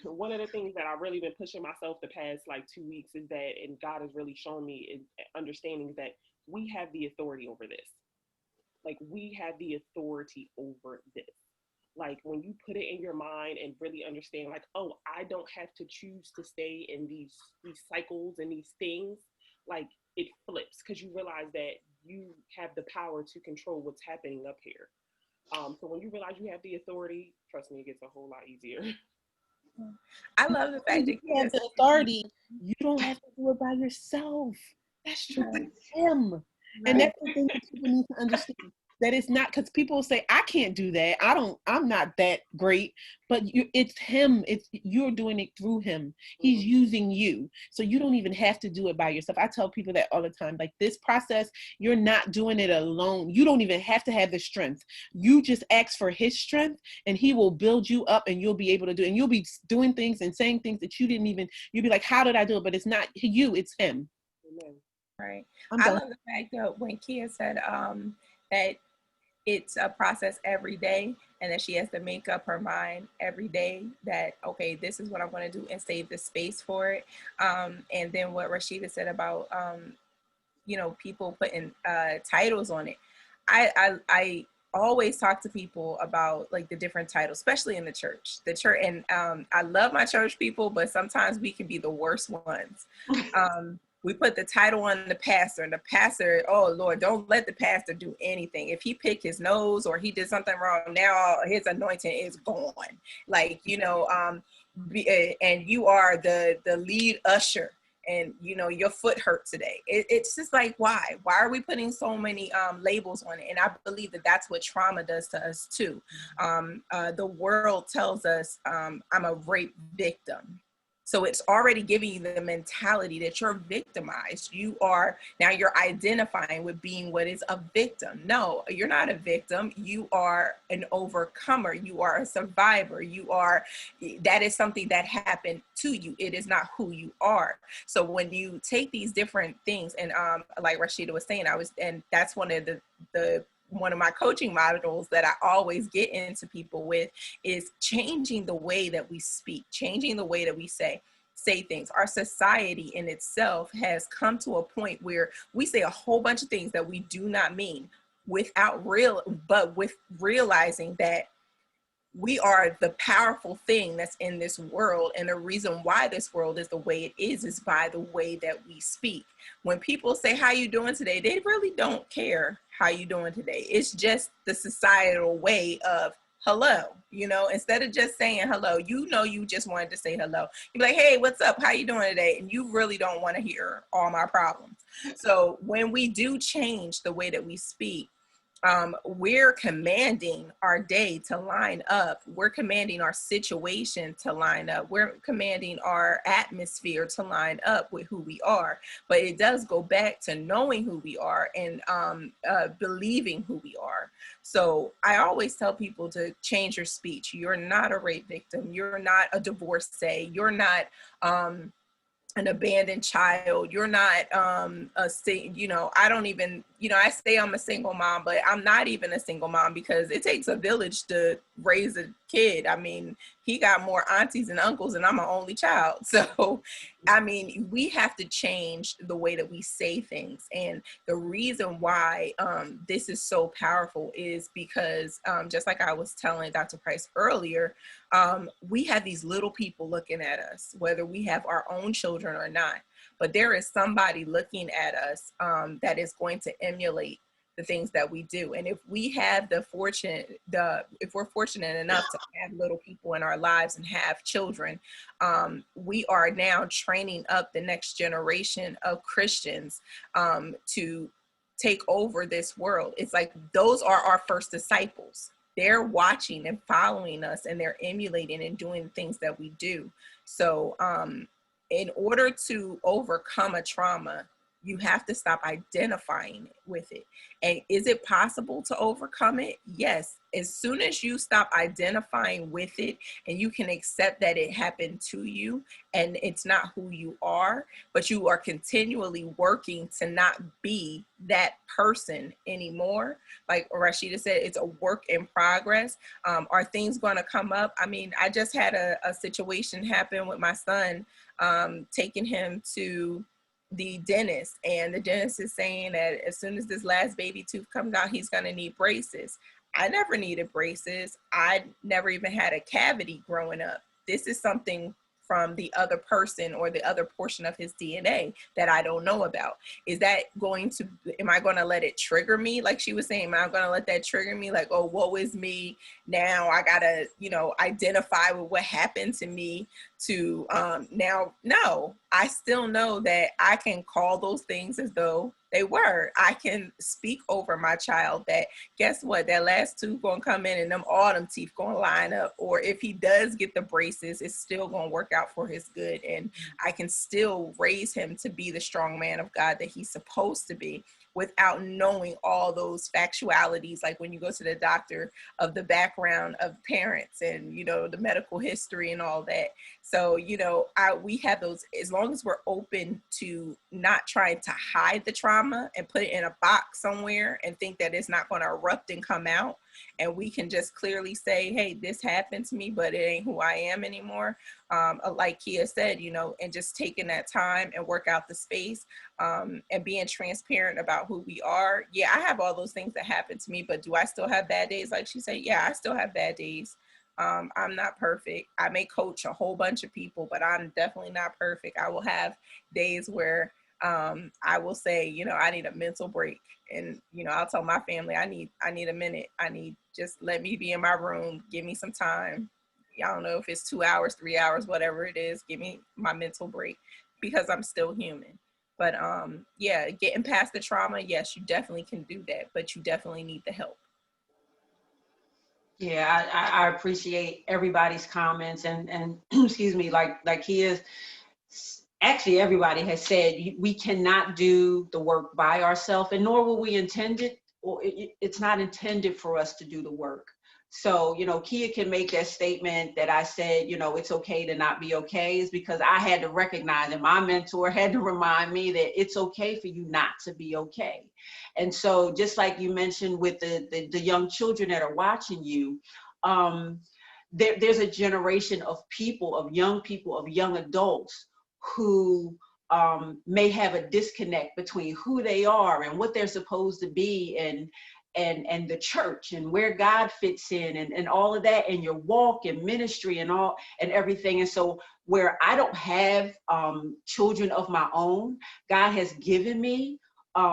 One of the things that I've really been pushing myself the past like 2 weeks is that, and God has really shown me, is understanding that we have the authority over this. Like, we have the authority over this. Like, when you put it in your mind and really understand, like, oh, I don't have to choose to stay in these cycles and these things, like, it flips, because you realize that you have the power to control what's happening up here. So when you realize you have the authority, trust me, it gets a whole lot easier. I love the fact that you have the authority. You don't have to do it by yourself. That's true. Right. It's him. And that's the thing that people need to understand. That it's not, because people say, I can't do that. I'm not that great. But it's him. You're doing it through him. He's using you. So you don't even have to do it by yourself. I tell people that all the time. Like, this process, you're not doing it alone. You don't even have to have the strength. You just ask for his strength, and he will build you up, and you'll be able to do it. And you'll be doing things and saying things that you'll be like, how did I do it? But it's not you, it's him. Right. I love the fact that when Kia said that it's a process every day, and that she has to make up her mind every day that, okay, this is what I'm going to do, and save the space for it. And then what Rasheeeda said about, people putting titles on it. I always talk to people about like the different titles, especially in the church. And I love my church people, but sometimes we can be the worst ones. We put the title on the pastor, and the pastor, oh Lord, don't let the pastor do anything. If he picked his nose or he did something wrong, now his anointing is gone. Like, and you are the lead usher, and your foot hurt today. It's just like, why are we putting so many labels on it? And I believe that that's what trauma does to us too. The world tells us I'm a rape victim. So it's already giving you the mentality that you're victimized. You're identifying with being what is a victim. No, you're not a victim. You are an overcomer. You are a survivor. That is something that happened to you. It is not who you are. So when you take these different things, and like Rasheeeda was saying, and that's one of my coaching models that I always get into people with, is changing the way that we speak, changing the way that we say things. Our society in itself has come to a point where we say a whole bunch of things that we do not mean, with realizing that we are the powerful thing that's in this world. And the reason why this world is the way it is by the way that we speak. When people say, how you doing today? They really don't care how you doing today. It's just the societal way of hello, instead of just saying hello, you just wanted to say hello. You're like, hey, what's up? How you doing today? And you really don't want to hear all my problems. So when we do change the way that we speak, we're commanding our day to line up. We're commanding our situation to line up. We're commanding our atmosphere to line up with who we are. But it does go back to knowing who we are and believing who we are. So I always tell people to change your speech. You're not a rape victim. You're not a divorcee. You're not an abandoned child. You're not I don't even, I say I'm a single mom, but I'm not even a single mom, because it takes a village to raise a kid. I mean, he got more aunties and uncles, and I'm an only child. So, I mean, we have to change the way that we say things. And the reason why this is so powerful is because just like I was telling Dr. Price earlier, we have these little people looking at us, whether we have our own children or not. But there is somebody looking at us that is going to emulate the things that we do. And if we have if we're fortunate enough to have little people in our lives and have children, we are now training up the next generation of Christians to take over this world. It's like those are our first disciples. They're watching and following us, and they're emulating and doing the things that we do. So in order to overcome a trauma, you have to stop identifying with it. And is it possible to overcome it? Yes. As soon as you stop identifying with it and you can accept that it happened to you and it's not who you are, but you are continually working to not be that person anymore. Like Rasheeeda said, it's a work in progress. Are things going to come up? I mean, I just had a situation happen with my son, taking him to the dentist, and the dentist is saying that as soon as this last baby tooth comes out, he's going to need braces. I never needed braces. I never even had a cavity growing up. This is something from the other person or the other portion of his DNA that I don't know about? Is that am I going to let it trigger me? Like she was saying, am I going to let that trigger me? Like, oh, woe is me. Now I got to, identify with what happened to me to now. No, I still know that I can call those things as though they were. I can speak over my child that, guess what, that last tooth gonna come in and all them teeth gonna line up. Or if he does get the braces, it's still gonna work out for his good. And I can still raise him to be the strong man of God that he's supposed to be, without knowing all those factualities, like when you go to the doctor, of the background of parents and, the medical history and all that. So, we have those, as long as we're open to not trying to hide the trauma and put it in a box somewhere and think that it's not going to erupt and come out. And we can just clearly say, hey, this happened to me, but it ain't who I am anymore. Like Kia said, and just taking that time and work out the space, and being transparent about who we are. Yeah, I have all those things that happen to me, but do I still have bad days? Like she said, yeah, I still have bad days. I'm not perfect. I may coach a whole bunch of people, but I'm definitely not perfect. I will have days where I will say, I need a mental break. And, I'll tell my family, I need a minute. Just let me be in my room. Give me some time. I don't know if it's 2 hours, 3 hours, whatever it is. Give me my mental break, because I'm still human. But yeah, getting past the trauma, yes, you definitely can do that, but you definitely need the help. Yeah, I appreciate everybody's comments and excuse me, like he is, actually everybody has said, we cannot do the work by ourselves, and nor will we intend it, or it's not intended for us to do the work. So, Kia can make that statement that I said, it's okay to not be okay, is because I had to recognize, and my mentor had to remind me that it's okay for you not to be okay. And so just like you mentioned with the young children that are watching you, there's a generation of people, of young adults who may have a disconnect between who they are and what they're supposed to be, and the church and where God fits in, and all of that, and your walk and ministry and everything. And so where I don't have children of my own, God has given me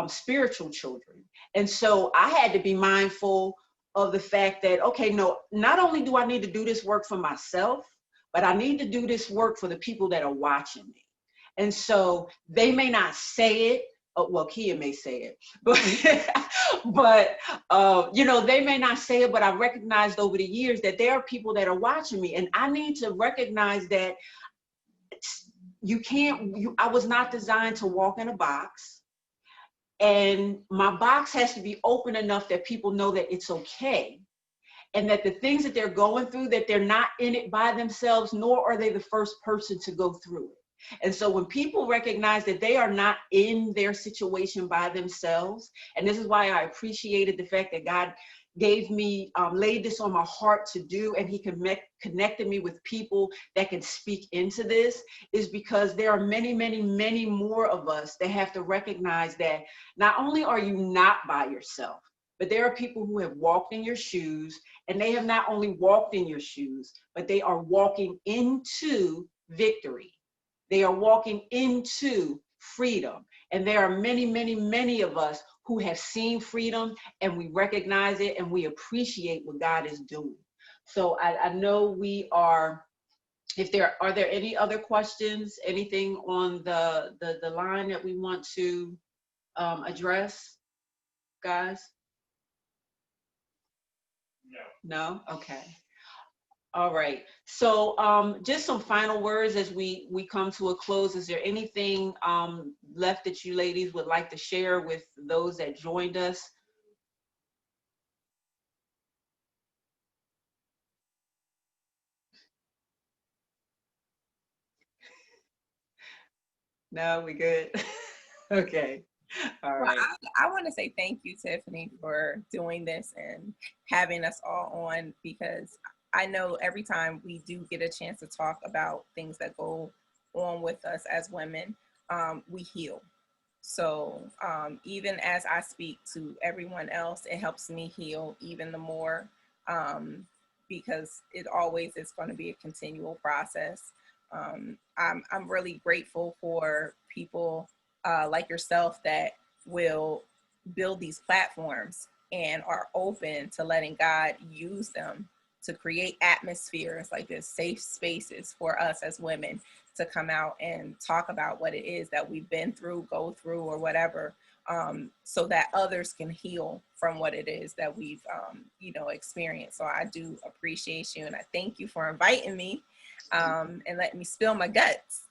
spiritual children. And so I had to be mindful of the fact that, okay, no, not only do I need to do this work for myself, but I need to do this work for the people that are watching me. And so they may not say it, well, Kia may say it, but they may not say it, but I recognized over the years that there are people that are watching me, and I need to recognize that I was not designed to walk in a box, and my box has to be open enough that people know that it's okay, and that the things that they're going through, that they're not in it by themselves, nor are they the first person to go through it. And so when people recognize that they are not in their situation by themselves, and this is why I appreciated the fact that God gave me, laid this on my heart to do, and he connected me with people that can speak into this, is because there are many, many, many more of us that have to recognize that not only are you not by yourself, but there are people who have walked in your shoes, and they have not only walked in your shoes, but they are walking into victory. They are walking into freedom. And there are many, many, many of us who have seen freedom, and we recognize it, and we appreciate what God is doing. So I know we are, are there any other questions, anything on the line that we want to address, guys? No? Okay. All right. So just some final words as we come to a close. Is there anything left that you ladies would like to share with those that joined us? No, we good. Okay. All right. Well, I want to say thank you, Tiffinnie, for doing this and having us all on, because I know every time we do get a chance to talk about things that go on with us as women, we heal. So even as I speak to everyone else, it helps me heal even the more, because it always is going to be a continual process. I'm really grateful for people like yourself that will build these platforms and are open to letting God use them to create atmospheres like this, safe spaces for us as women to come out and talk about what it is that we've been through, go through, or whatever, so that others can heal from what it is that we've, experienced. So I do appreciate you, and I thank you for inviting me and letting me spill my guts.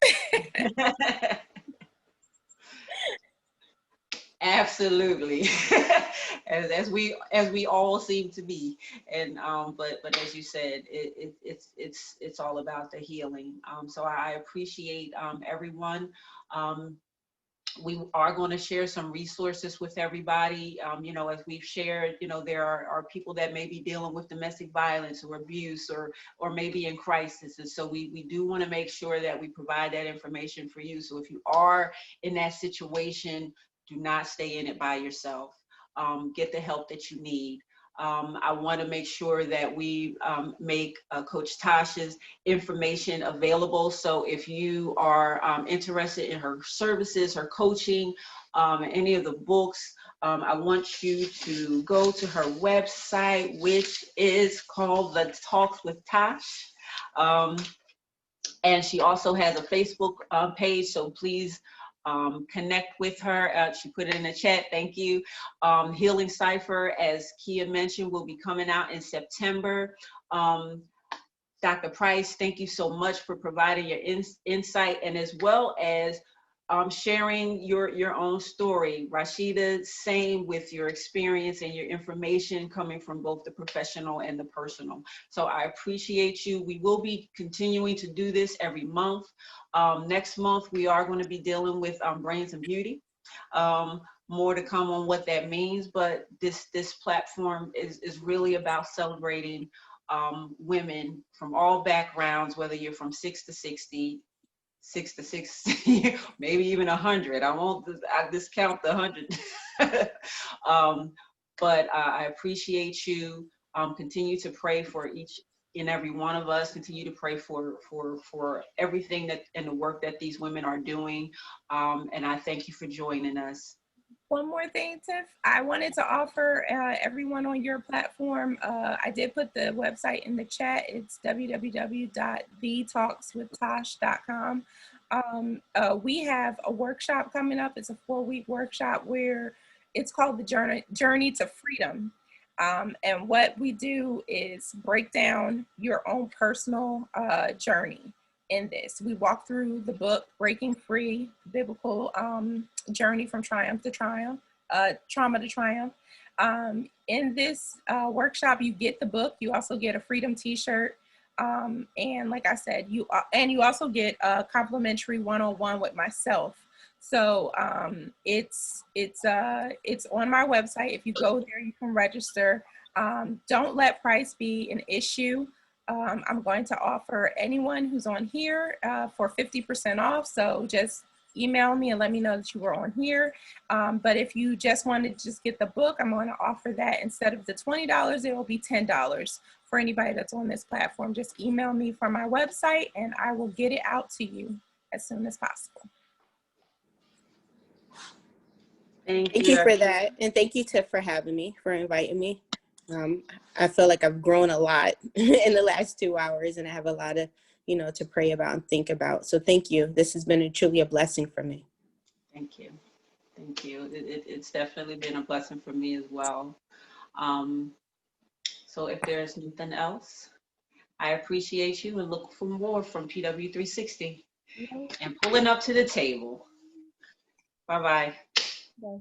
Absolutely. as we all seem to be. And but as you said, it's all about the healing. So I appreciate everyone. We are going to share some resources with everybody. As we've shared, there are people that may be dealing with domestic violence or abuse or maybe in crisis. And so we do want to make sure that we provide that information for you. So if you are in that situation, do not stay in it by yourself. Get the help that you need. I want to make sure that we make Coach Tasha's information available. So if you are interested in her services, her coaching, any of the books, I want you to go to her website, which is called The Talks with Tash. And she also has a Facebook page, so please connect with her. She put it in the chat. Thank you. Healing Cipher, as Kia mentioned, will be coming out in September. Dr. Price, thank you so much for providing your insight, and as well as sharing your own story. Rasheeeda, same with your experience and your information coming from both the professional and the personal. So I appreciate you. We will be continuing to do this every month. Next month, we are going to be dealing with brains and beauty. More to come on what that means, but this platform is really about celebrating women from all backgrounds, whether you're from 6 to 60, maybe even 100. I discount the 100. But I appreciate you. Continue to pray for each and every one of us. Continue to pray for everything that and the work that these women are doing. And I thank you for joining us. One more thing, Tiff, I wanted to offer everyone on your platform, I did put the website in the chat. It's www.thetalkswithtash.com. We have a workshop coming up. It's a 4-week workshop where it's called the Journey to Freedom. And what we do is break down your own personal journey in this. We walk through the book, Breaking Free, Biblical Journey from Triumph to Triumph, Trauma to Triumph. In this workshop, you get the book. You also get a Freedom t-shirt. And like I said, you also get a complimentary one-on-one with myself. So it's on my website. If you go there, you can register. Don't let price be an issue. I'm going to offer anyone who's on here for 50% off. So just email me and let me know that you were on here. But if you just want to just get the book, I'm going to offer that. Instead of the $20, it will be $10 for anybody that's on this platform. Just email me from my website and I will get it out to you as soon as possible. Thank you for that. And thank you, Tiff, for having me, for inviting me. I feel like I've grown a lot in the last 2 hours, and I have a lot of, to pray about and think about. So thank you. This has been truly a blessing for me. Thank you. Thank you. It's definitely been a blessing for me as well. So if there's nothing else, I appreciate you and look for more from PW360 and pulling up to the table. Bye-bye. Bye.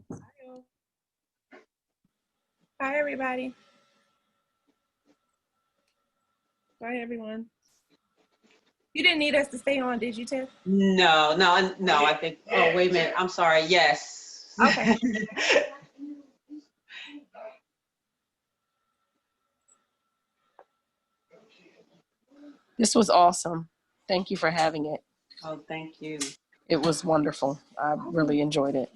Bye, everybody. Bye, everyone. You didn't need us to stay on, did you, Tiff? No. I think. Oh, wait a minute. I'm sorry. Yes. Okay. This was awesome. Thank you for having it. Oh, thank you. It was wonderful. I really enjoyed it.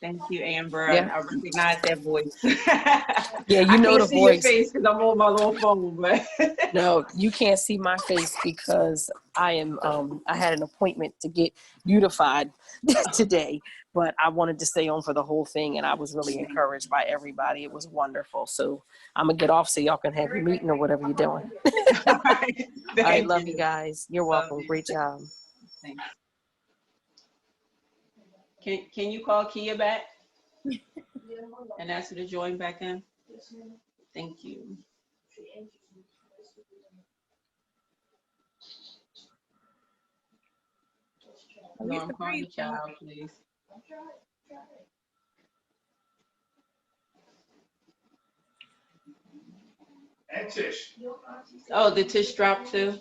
Thank you, Amber. Yeah. I recognize that voice. Yeah, you I know can't the see your voice. face because I'm on my little phone, but No, you can't see my face because I am I had an appointment to get beautified today, but I wanted to stay on for the whole thing, and I was really encouraged by everybody. It was wonderful. So I'm gonna get off so y'all can have your meeting or whatever you're doing. all right. All right, Thank love you guys. You're Love welcome. you. Great job. Thanks. Can you call Kia back and ask her to join back in? Thank you. No, I'm calling the child, please. And Tish. Oh, did Tish drop too?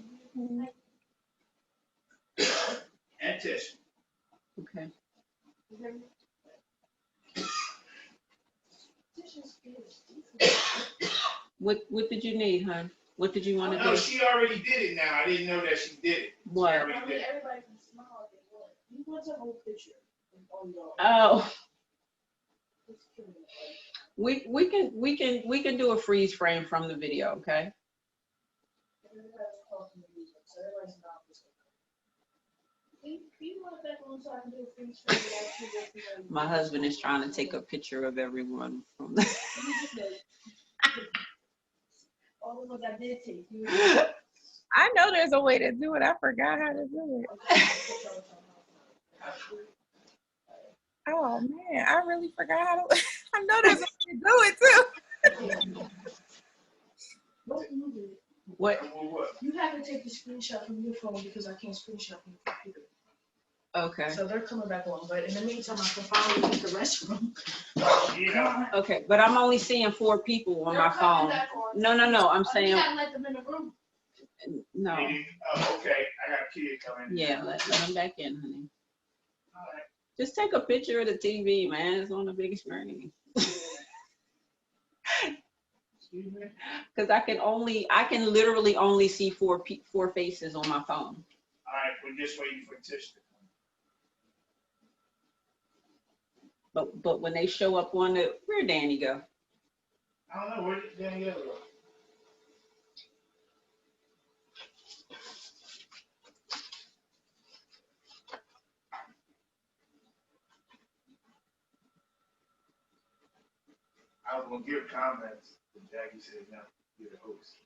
And Tish. Okay. What did you need, hon? What did you want to No, do? she already did it now. I didn't know that she did it. What? She already did it. Oh. We can do a freeze frame from the video, okay? My husband is trying to take a picture of everyone from the I know there's a way to do it. I forgot how to do it. Oh man, I really forgot how to. I know there's a way to do it too. What? You have to take the screenshot from your phone because I can't screenshot from the computer. Okay. So they're coming back on, but in the meantime, I can finally use the restroom. Yeah. Okay, but I'm only seeing 4 people on my phone. No, I'm saying. You gotta let them in the room. No. Oh, okay. I got a kid coming. Yeah, let them back in, honey. All right. Just take a picture of the TV, man. It's on the big screen. Because I can literally only see 4 faces on my phone. All right, we're just waiting for Tish to come. But when they show up on the, where'd Danny go? I don't know, where did Danielle go? I was gonna give comments, but Jackie said no, you're the host.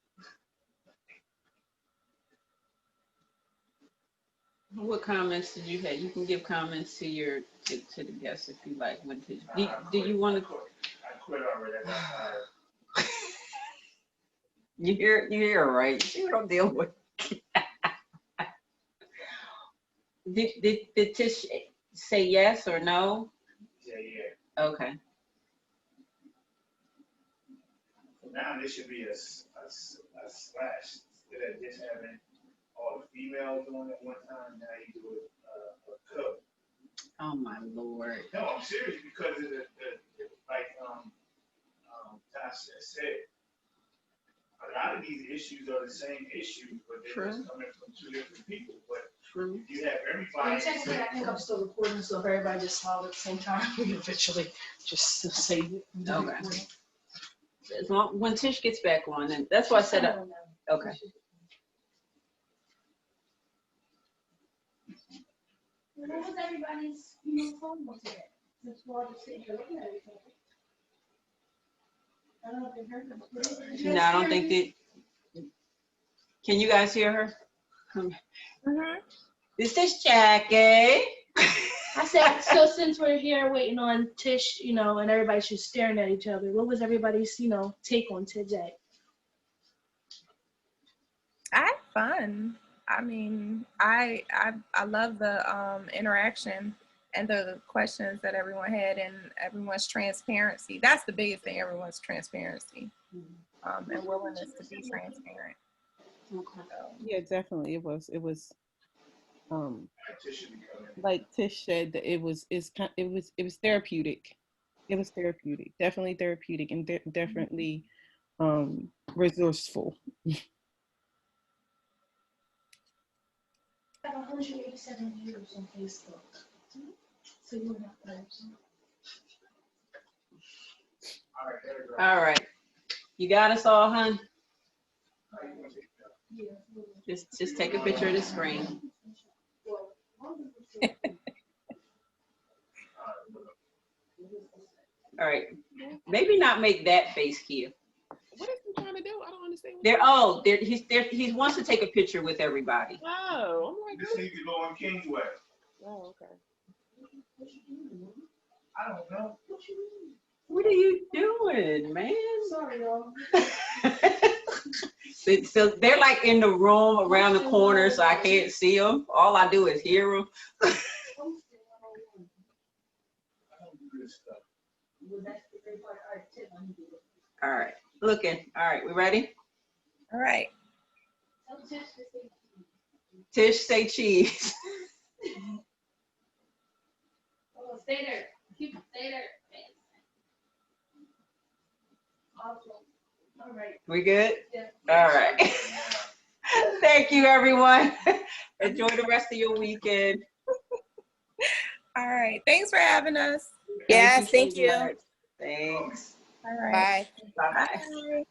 What comments did you have? You can give comments to your to the guests if you like. When to, do you want to? I quit already. I got tired. You hear right? See what I'm dealing with. Did Tish say yes or no? Yeah. Okay. So now this should be a slash. Instead of just having all the females doing it one time, now you do a code. Oh my Lord. No, I'm serious because of the like Tasha said, a lot of these issues are the same issues, but they're just coming from 2 different people. But True. if you have everybody. Technically, I think I'm still recording, so if everybody just smiled at the same time, we eventually just save it. Okay. As long when Tish gets back on, and that's why I said okay. What was everybody's phone today? Since we're all just sitting here looking at each other. I don't know if they heard them. No, I don't think that. Can you guys hear her? Mm-hmm. This is Jackie. I said, so since we're here waiting on Tish, and everybody's just staring at each other, what was everybody's, take on today? I had fun. I mean, I love the interaction and the questions that everyone had and everyone's transparency. That's the biggest thing, everyone's transparency and willingness to be transparent. Okay. Yeah, definitely. It was like Tish said, that it was therapeutic. It was therapeutic, definitely therapeutic, and definitely resourceful. I have 187 views on Facebook. So you have those. All right. You got us all, hon? Just take a picture of the screen. All right. Maybe not make that face here. What is he trying to do? I don't understand. He wants to take a picture with everybody. Oh, I'm like, This need to go on Kingsway. oh, okay. I don't know. What are you doing, man? Sorry, y'all. So they're like in the room around the corner, so I can't see them. All I do is hear them. All right, looking. All right, we ready? All right. Tish, say cheese. Oh, stay there. Stay there. Awesome. All right. We good? Yeah. All right. Thank you, everyone. Enjoy the rest of your weekend. All right. Thanks for having us. Yes, thank so you. much. Thanks. All right. Bye. Bye-bye. Bye.